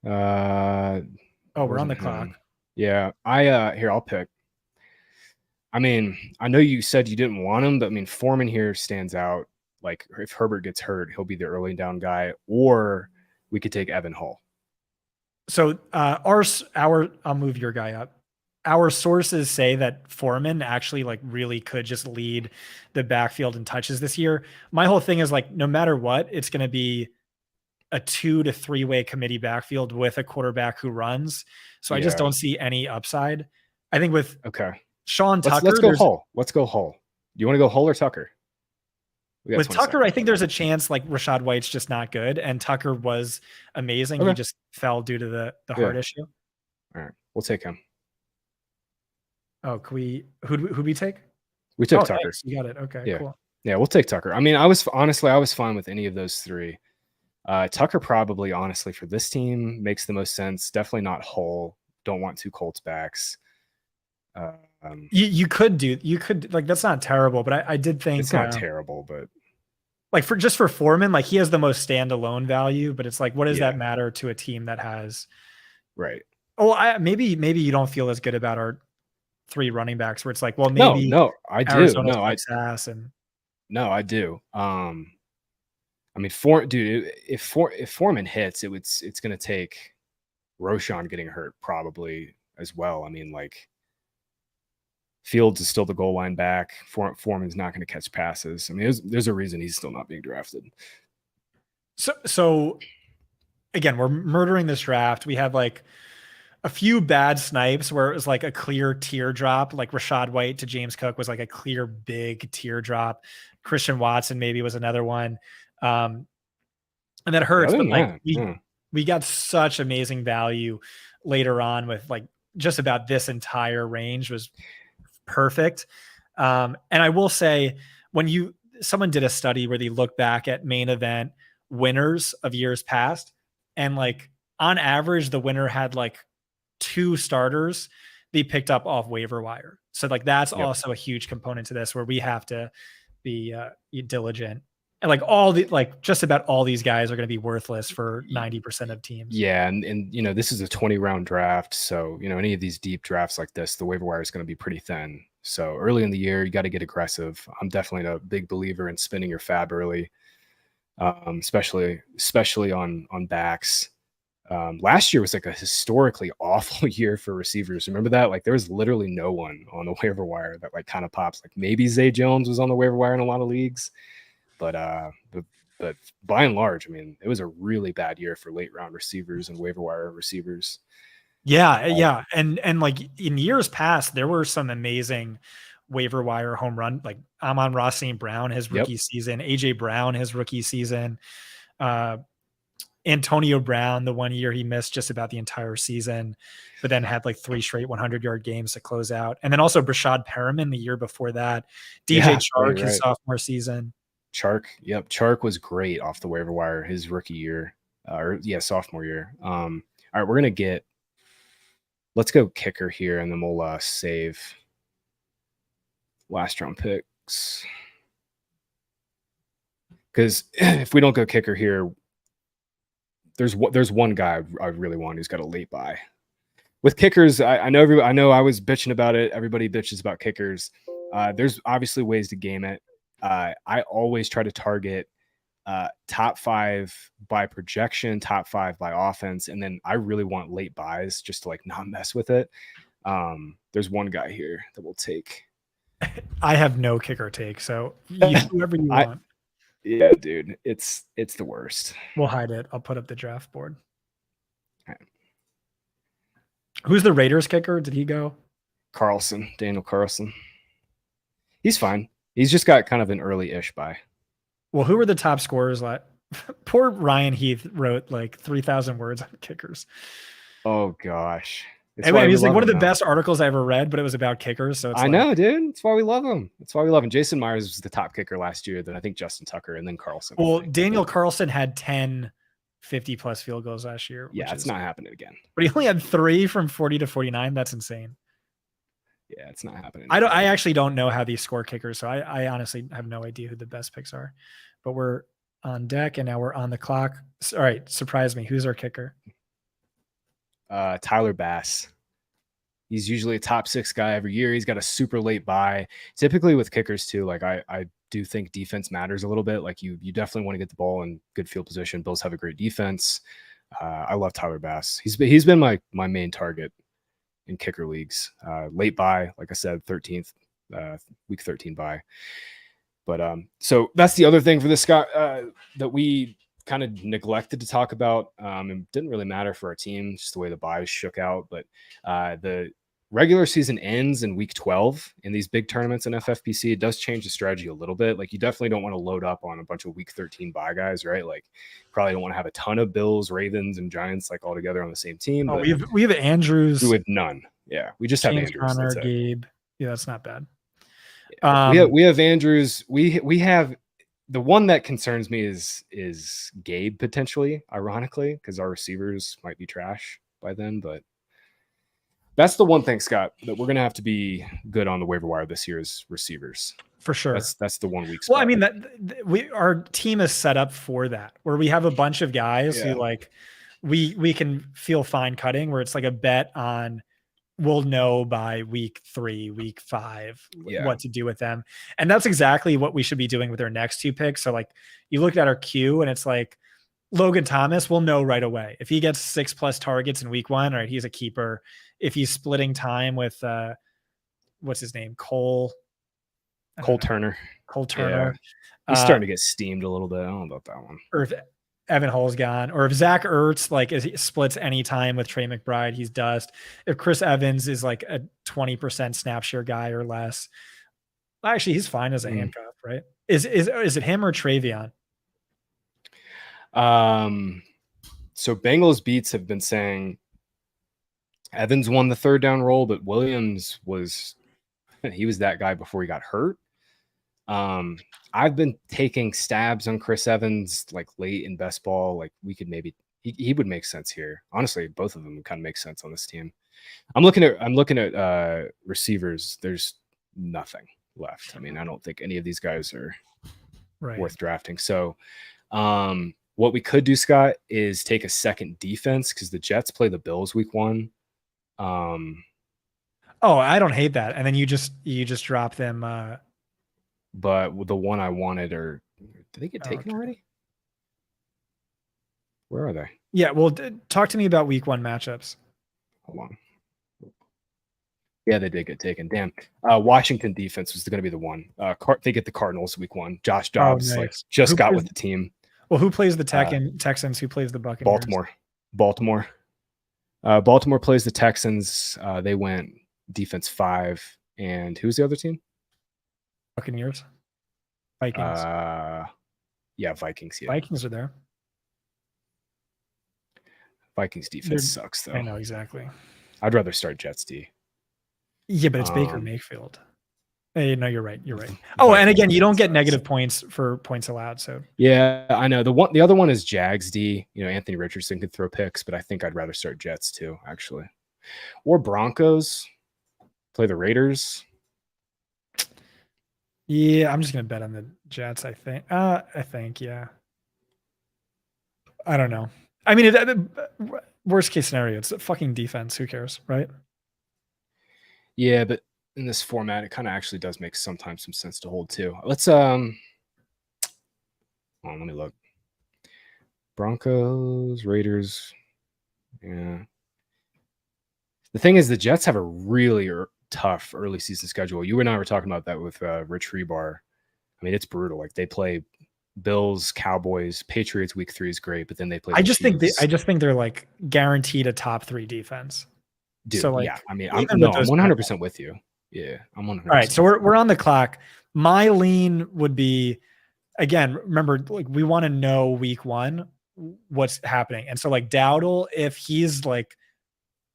We're on the clock. Yeah. Here, I'll pick. I mean, I know you said you didn't want him, but I mean, Foreman here stands out. Like if Herbert gets hurt, he'll be the early down guy, or we could take Evan Hull. So I'll move your guy up. Our sources say that Foreman actually like really could just lead the backfield in touches this year. My whole thing is like, no matter what, it's going to be a 2 to 3 way committee backfield with a quarterback who runs. So I just don't see any upside. I think with Sean Tucker, let's go Hull. Let's go Hull. Do you want to go Hull or Tucker? With Tucker, I think there's a chance like Rachaad White's just not good, and Tucker was amazing. Okay. He just fell due to the heart issue. All right, we'll take him. Oh, can we? Who'd we take? We took Tucker. Nice. You got it. Okay, cool. Yeah, we'll take Tucker. I mean, I was fine with any of those 3. Tucker probably, honestly, for this team makes the most sense. Definitely not Hull. Don't want 2 Colts backs. You could like that's not terrible, but I did think it's not terrible, but like for Foreman, like he has the most standalone value, but it's like, what does that matter to a team that has right? Oh, maybe you don't feel as good about our 3 running backs where it's like, well, maybe no, I do. Arizona's No, I do. I mean, if Foreman hits, it's going to take Roschon getting hurt probably as well. I mean, like Fields is still the goal line back. Foreman's not going to catch passes. I mean, there's a reason he's still not being drafted. So again, we're murdering this draft. We had like a few bad snipes where it was like a clear teardrop, like Rachaad White to James Cook was like a clear big teardrop. Christian Watson maybe was another one. And that hurts, but like we got such amazing value later on with like just about this entire range was perfect. And I will say when someone did a study where they looked back at main event winners of years past, and like on average, the winner had like 2 starters they picked up off waiver wire. So like that's also a huge component to this where we have to be diligent. And like just about all these guys are going to be worthless for 90% of teams. Yeah. And this is a 20-round draft. So, any of these deep drafts like this, the waiver wire is going to be pretty thin. So early in the year, you got to get aggressive. I'm definitely a big believer in spending your fab early, especially on backs. Last year was like a historically awful year for receivers. Remember that? Like there was literally no one on the waiver wire that like kind of pops. Like maybe Zay Jones was on the waiver wire in a lot of leagues. But by and large, I mean, it was a really bad year for late round receivers and waiver wire receivers. Yeah. And like in years past, there were some amazing waiver wire home run, like Amon-Ra St. Brown, his rookie season, AJ Brown, his rookie season, Antonio Brown, the one year he missed just about the entire season, but then had like 3 straight 100-yard games to close out. And then also Brashad Perriman the year before that, DJ Chark, his sophomore season. Chark was great off the waiver wire his rookie year, sophomore year. All right, let's go kicker here, and then we'll save last round picks. Because if we don't go kicker here, there's one guy I really want who's got a late buy. With kickers, I know I was bitching about it. Everybody bitches about kickers. There's obviously ways to game it. I always try to target top 5 by projection, top 5 by offense, and then I really want late buys just to like not mess with it. There's one guy here that will take. I have no kicker take, so whoever you want. Yeah, dude, it's the worst. We'll hide it. I'll put up the draft board. Right. Who's the Raiders kicker? Did he go? Carlson, Daniel Carlson. He's fine. He's just got kind of an early-ish buy. Well, who were the top scorers? Poor Ryan Heath wrote like 3,000 words on kickers. Oh gosh. I mean, he's like one of the best articles I ever read, but it was about kickers. So I know, dude. That's why we love him. That's why we love him. Jason Myers was the top kicker last year. Then I think Justin Tucker, and then Carlson. Well, Daniel Carlson had 10 50-plus field goals last year. Yeah, it's not happening again. But he only had 3 from 40 to 49. That's insane. Yeah, it's not happening. I actually don't know how these score kickers, so I honestly have no idea who the best picks are. But we're on deck, and now we're on the clock. All right, surprise me. Who's our kicker? Tyler Bass. He's usually a top 6 guy every year. He's got a super late buy. Typically with kickers too, like I do think defense matters a little bit. Like you definitely want to get the ball in good field position. Bills have a great defense. I love Tyler Bass. He's been my main target in kicker leagues. Late buy, like I said, 13th, week 13 buy. But so that's the other thing for this guy that we kind of neglected to talk about. It didn't really matter for our team, just the way the buys shook out. But the regular season ends in week 12 in these big tournaments in FFPC. It does change the strategy a little bit. Like you definitely don't want to load up on a bunch of week 13 buy guys, right? Like probably don't want to have a ton of Bills, Ravens, and Giants like all together on the same team. Oh, we have Andrews. We have none. Yeah, we just James have Andrews. Conner, Gabe. Yeah, that's not bad. We have Andrews. We have the one that concerns me is Gabe potentially, ironically, because our receivers might be trash by then. But that's the one thing, Scott, that we're gonna have to be good on the waiver wire this year is receivers. For sure. That's the 1 week spot. Well, I mean our team is set up for that, where we have a bunch of guys who like we can feel fine cutting, where it's like a bet on we'll know by week 3, week 5 what to do with them. And that's exactly what we should be doing with our next 2 picks. So like you look at our queue and it's like Logan Thomas, we'll know right away. If he gets 6+ targets in week 1, right, he's a keeper. If he's splitting time with what's his name? Cole Turner. Yeah. He's starting to get steamed a little bit. I don't know about that one. Or if Evan Hull's gone, or if Zach Ertz he splits any time with Trey McBride, he's dust. If Chris Evans is like a 20% snap share guy or less, actually he's fine as a handcuff, right? Is it him or Travion? So Bengals beats have been saying Evans won the 3rd down role, but Williams was that guy before he got hurt. I've been taking stabs on Chris Evans like late in best ball. Like we could maybe he would make sense here. Honestly, both of them would kind of make sense on this team. I'm looking at receivers. There's nothing left. I mean, I don't think any of these guys are worth drafting. So what we could do, Scott, is take a second defense because the Jets play the Bills week 1. Oh, I don't hate that. And then you just drop them. But the one I wanted, did they get taken already? Where are they? Yeah, well, talk to me about week 1 matchups. Hold on. Yeah, they did get taken. Damn. Washington defense was going to be the one. They get the Cardinals week 1. Josh Dobbs just got with the team. Well, who plays the Texans? Who plays the Buccaneers? Baltimore. Baltimore plays the Texans. They went defense 5. And who's the other team? Buccaneers. Vikings. Yeah, Vikings. Yeah. Vikings are there. Vikings defense sucks, though. I know, exactly. I'd rather start Jets D. Yeah, but it's Baker Mayfield. Hey, no, you're right. Oh, and again, you don't get negative points for points allowed. So yeah, I know. The other one is Jags D. Anthony Richardson could throw picks, but I think I'd rather start Jets too, actually. Or Broncos. Play the Raiders. Yeah, I'm just gonna bet on the Jets. I think, yeah. I don't know. I mean, worst case scenario, it's a fucking defense. Who cares, right? Yeah, but in this format, it kind of actually does make sometimes some sense to hold too. Let's let me look. Broncos, Raiders. Yeah. The thing is, the Jets have a really tough early season schedule. You and I were talking about that with Rich Rebar. I mean, it's brutal. Like they play Bills, Cowboys, Patriots. Week 3 is great, but then they play. I just think they're like guaranteed a top 3 defense. Dude, so like, yeah. I mean, I'm I'm 100% with you. Yeah, I'm 100%. All right, so we're on the clock. My lean would be, again, remember, like we want to know week 1 what's happening, and so like Dowdle, if he's like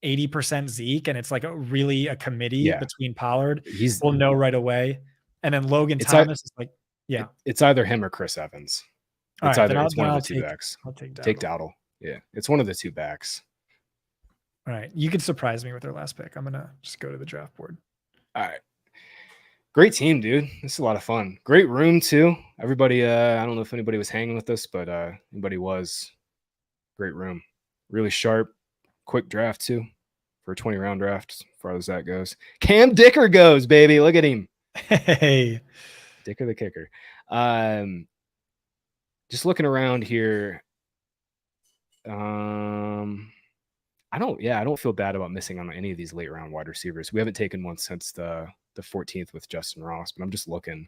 80% Zeke and it's like a committee between Pollard, we'll know right away. And then Logan Thomas is like, it's either him or Chris Evans. It's one of the two backs. I'll take Dowdle. Take Dowdle. Yeah, it's one of the two backs. All right, you could surprise me with their last pick. I'm gonna just go to the draft board. All right. Great team, dude. This is a lot of fun. Great room too. Everybody, I don't know if anybody was hanging with us, but anybody was. Great room. Really sharp, quick draft too for a 20-round draft as far as that goes. Cam Dicker goes, baby. Look at him. Hey. Dicker the kicker. Just looking around here. I don't feel bad about missing on any of these late round wide receivers. We haven't taken one since the 14th with Justin Ross, but I'm just looking.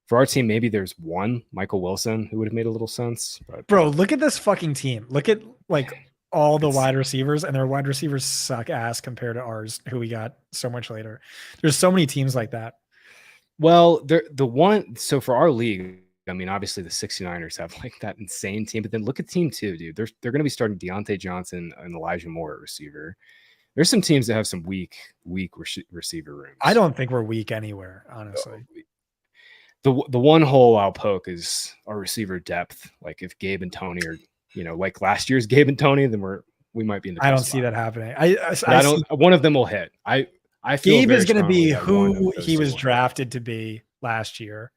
For our team, maybe there's one, Michael Wilson, who would have made a little sense. But bro, look at this fucking team. Look at like all the wide receivers, and their wide receivers suck ass compared to ours, who we got so much later. There's so many teams like that. Well, so for our league, I mean, obviously the 69ers have like that insane team, but then look at team 2, dude. They're going to be starting Deontay Johnson and Elijah Moore at receiver. There's some teams that have some weak receiver rooms. I don't think we're weak anywhere, honestly. The one hole I'll poke is our receiver depth. Like if Gabe and Tony are, like last year's Gabe and Tony, then we might be in the. I don't see that happening. One of them will hit. I feel Gabe is going to be who he was drafted to be last year,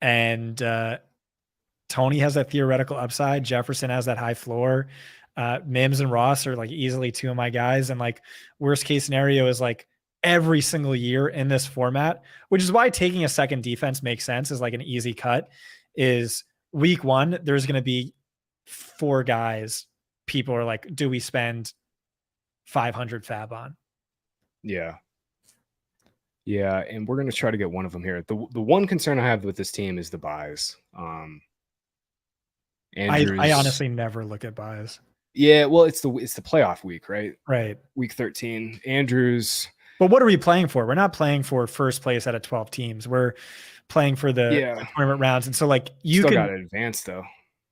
and Tony has that theoretical upside. Jefferson has that high floor. Mims and Ross are like easily 2 of my guys, and like worst case scenario is like every single year in this format, which is why taking a second defense makes sense, is like an easy cut. Is week 1 there's going to be 4 guys people are like, do we spend 500 fab on? Yeah, and we're going to try to get one of them here. The one concern I have with this team is the buys. I honestly never look at buys. Yeah, well, it's the playoff week, right? Right. Week 13. Andrews. But what are we playing for? We're not playing for first place out of 12 teams. We're playing for the tournament rounds. And so like you still got to advance though.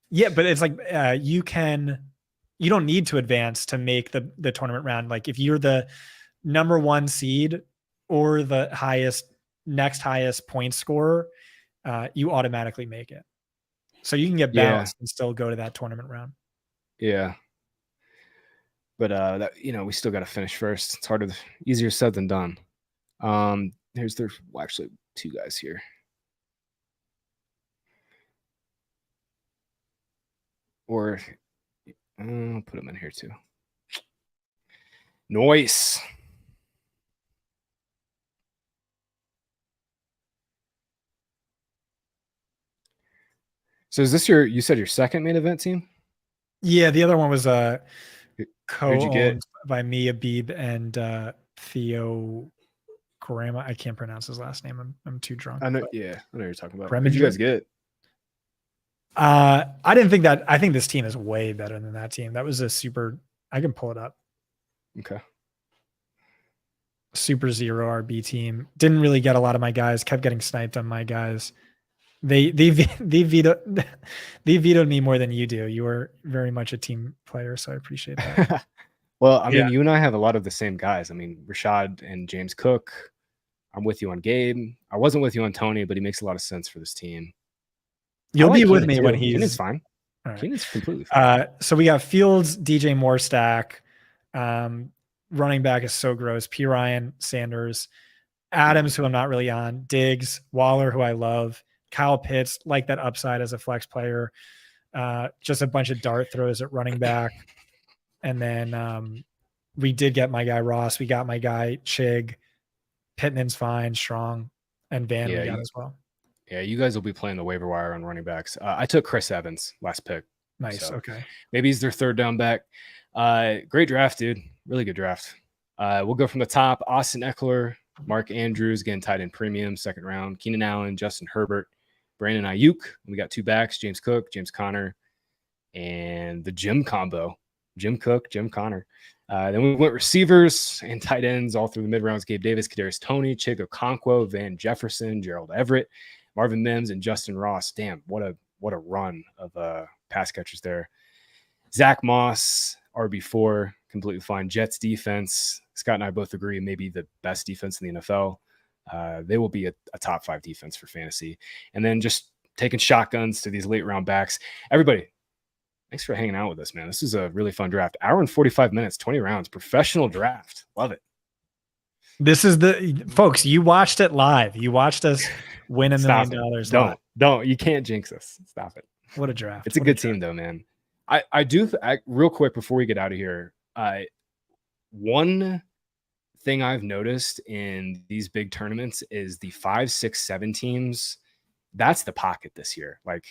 Yeah, but it's like you don't need to advance to make the tournament round. Like if you're the number 1 seed or the next highest point scorer, you automatically make it. So you can get bounced and still go to that tournament round. Yeah. But we still got to finish first. It's easier said than done. There's actually 2 guys here. Or I'll put them in here too. Noise. So is this you said your second main event team? Yeah, the other one was co-owned by me, Abib, and Theo Grandma. I can't pronounce his last name. I'm too drunk. I know. Yeah, I know you're talking about. What did you guys get? I didn't think that. I think this team is way better than that team. That was I can pull it up. Okay. Super zero RB team. Didn't really get a lot of my guys. Kept getting sniped on my guys. They vetoed me more than you do. You are very much a team player, so I appreciate that. Well, I mean, you and I have a lot of the same guys. I mean, Rashad and James Cook. I'm with you on Gabe. I wasn't with you on Tony, but he makes a lot of sense for this team. You'll be with me when he's. Keenan's fine. Right. Keenan's completely fine. So we got Fields, DJ Moore stack. Running back is so gross. P. Ryan, Sanders, Adams, who I'm not really on, Diggs, Waller, who I love, Kyle Pitts, like that upside as a flex player, just a bunch of dart throws at running back. And then we did get my guy Ross. We got my guy Chig. Pittman's fine, strong, and Van we got as well. Yeah, you guys will be playing the waiver wire on running backs. I took Chris Evans last pick. Nice. So okay. Maybe he's their third down back. Great draft, dude. Really good draft. We'll go from the top. Austin Eckler, Mark Andrews, again, tight end premium, second round. Keenan Allen, Justin Herbert, Brandon Ayuk. We got 2 backs, James Cook, James Conner, and the Jim combo, Jim Cook, Jim Conner. Then we went receivers and tight ends all through the mid-rounds. Gabe Davis, Kadarius Toney, Chig Okonkwo, Van Jefferson, Gerald Everett, Marvin Mims, and Justin Ross. Damn, what a run of pass catchers there. Zach Moss, RB4, completely fine. Jets defense, Scott and I both agree, maybe the best defense in the NFL. They will be a top 5 defense for fantasy. And then just taking shotguns to these late round backs. Everybody, thanks for hanging out with us, man. This is a really fun draft. Hour and 45 minutes, 20 rounds, professional draft. Love it. This is folks, you watched it live. You watched us win $1 million. Don't. You can't jinx us. Stop it. What a draft. It's a good team though, man. I do real quick before we get out of here. One thing I've noticed in these big tournaments is the 5, 6, 7 teams. That's the pocket this year. Like,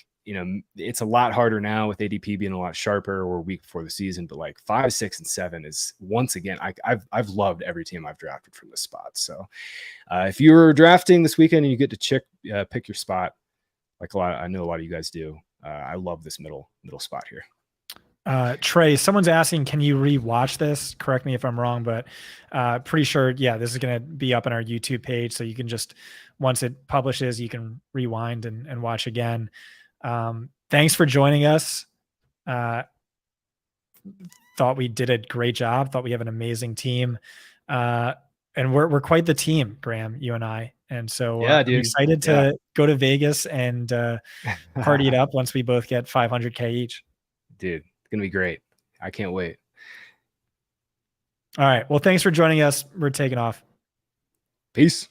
it's a lot harder now with ADP being a lot sharper or a week before the season, but like 5, 6, and 7 is once again, I've loved every team I've drafted from this spot. So if you're drafting this weekend and you get to pick your spot, like I know a lot of you guys do. I love this middle spot here. Trey, someone's asking, can you rewatch this? Correct me if I'm wrong, but pretty sure, this is going to be up on our YouTube page. So you can just, once it publishes, you can rewind and watch again. Thanks for joining us. Thought we did a great job. Thought we have an amazing team. And we're quite the team, Graham, you and I. And so I'm excited to go to Vegas and party it up once we both get 500K each. Dude, it's going to be great. I can't wait. All right. Well, thanks for joining us. We're taking off. Peace.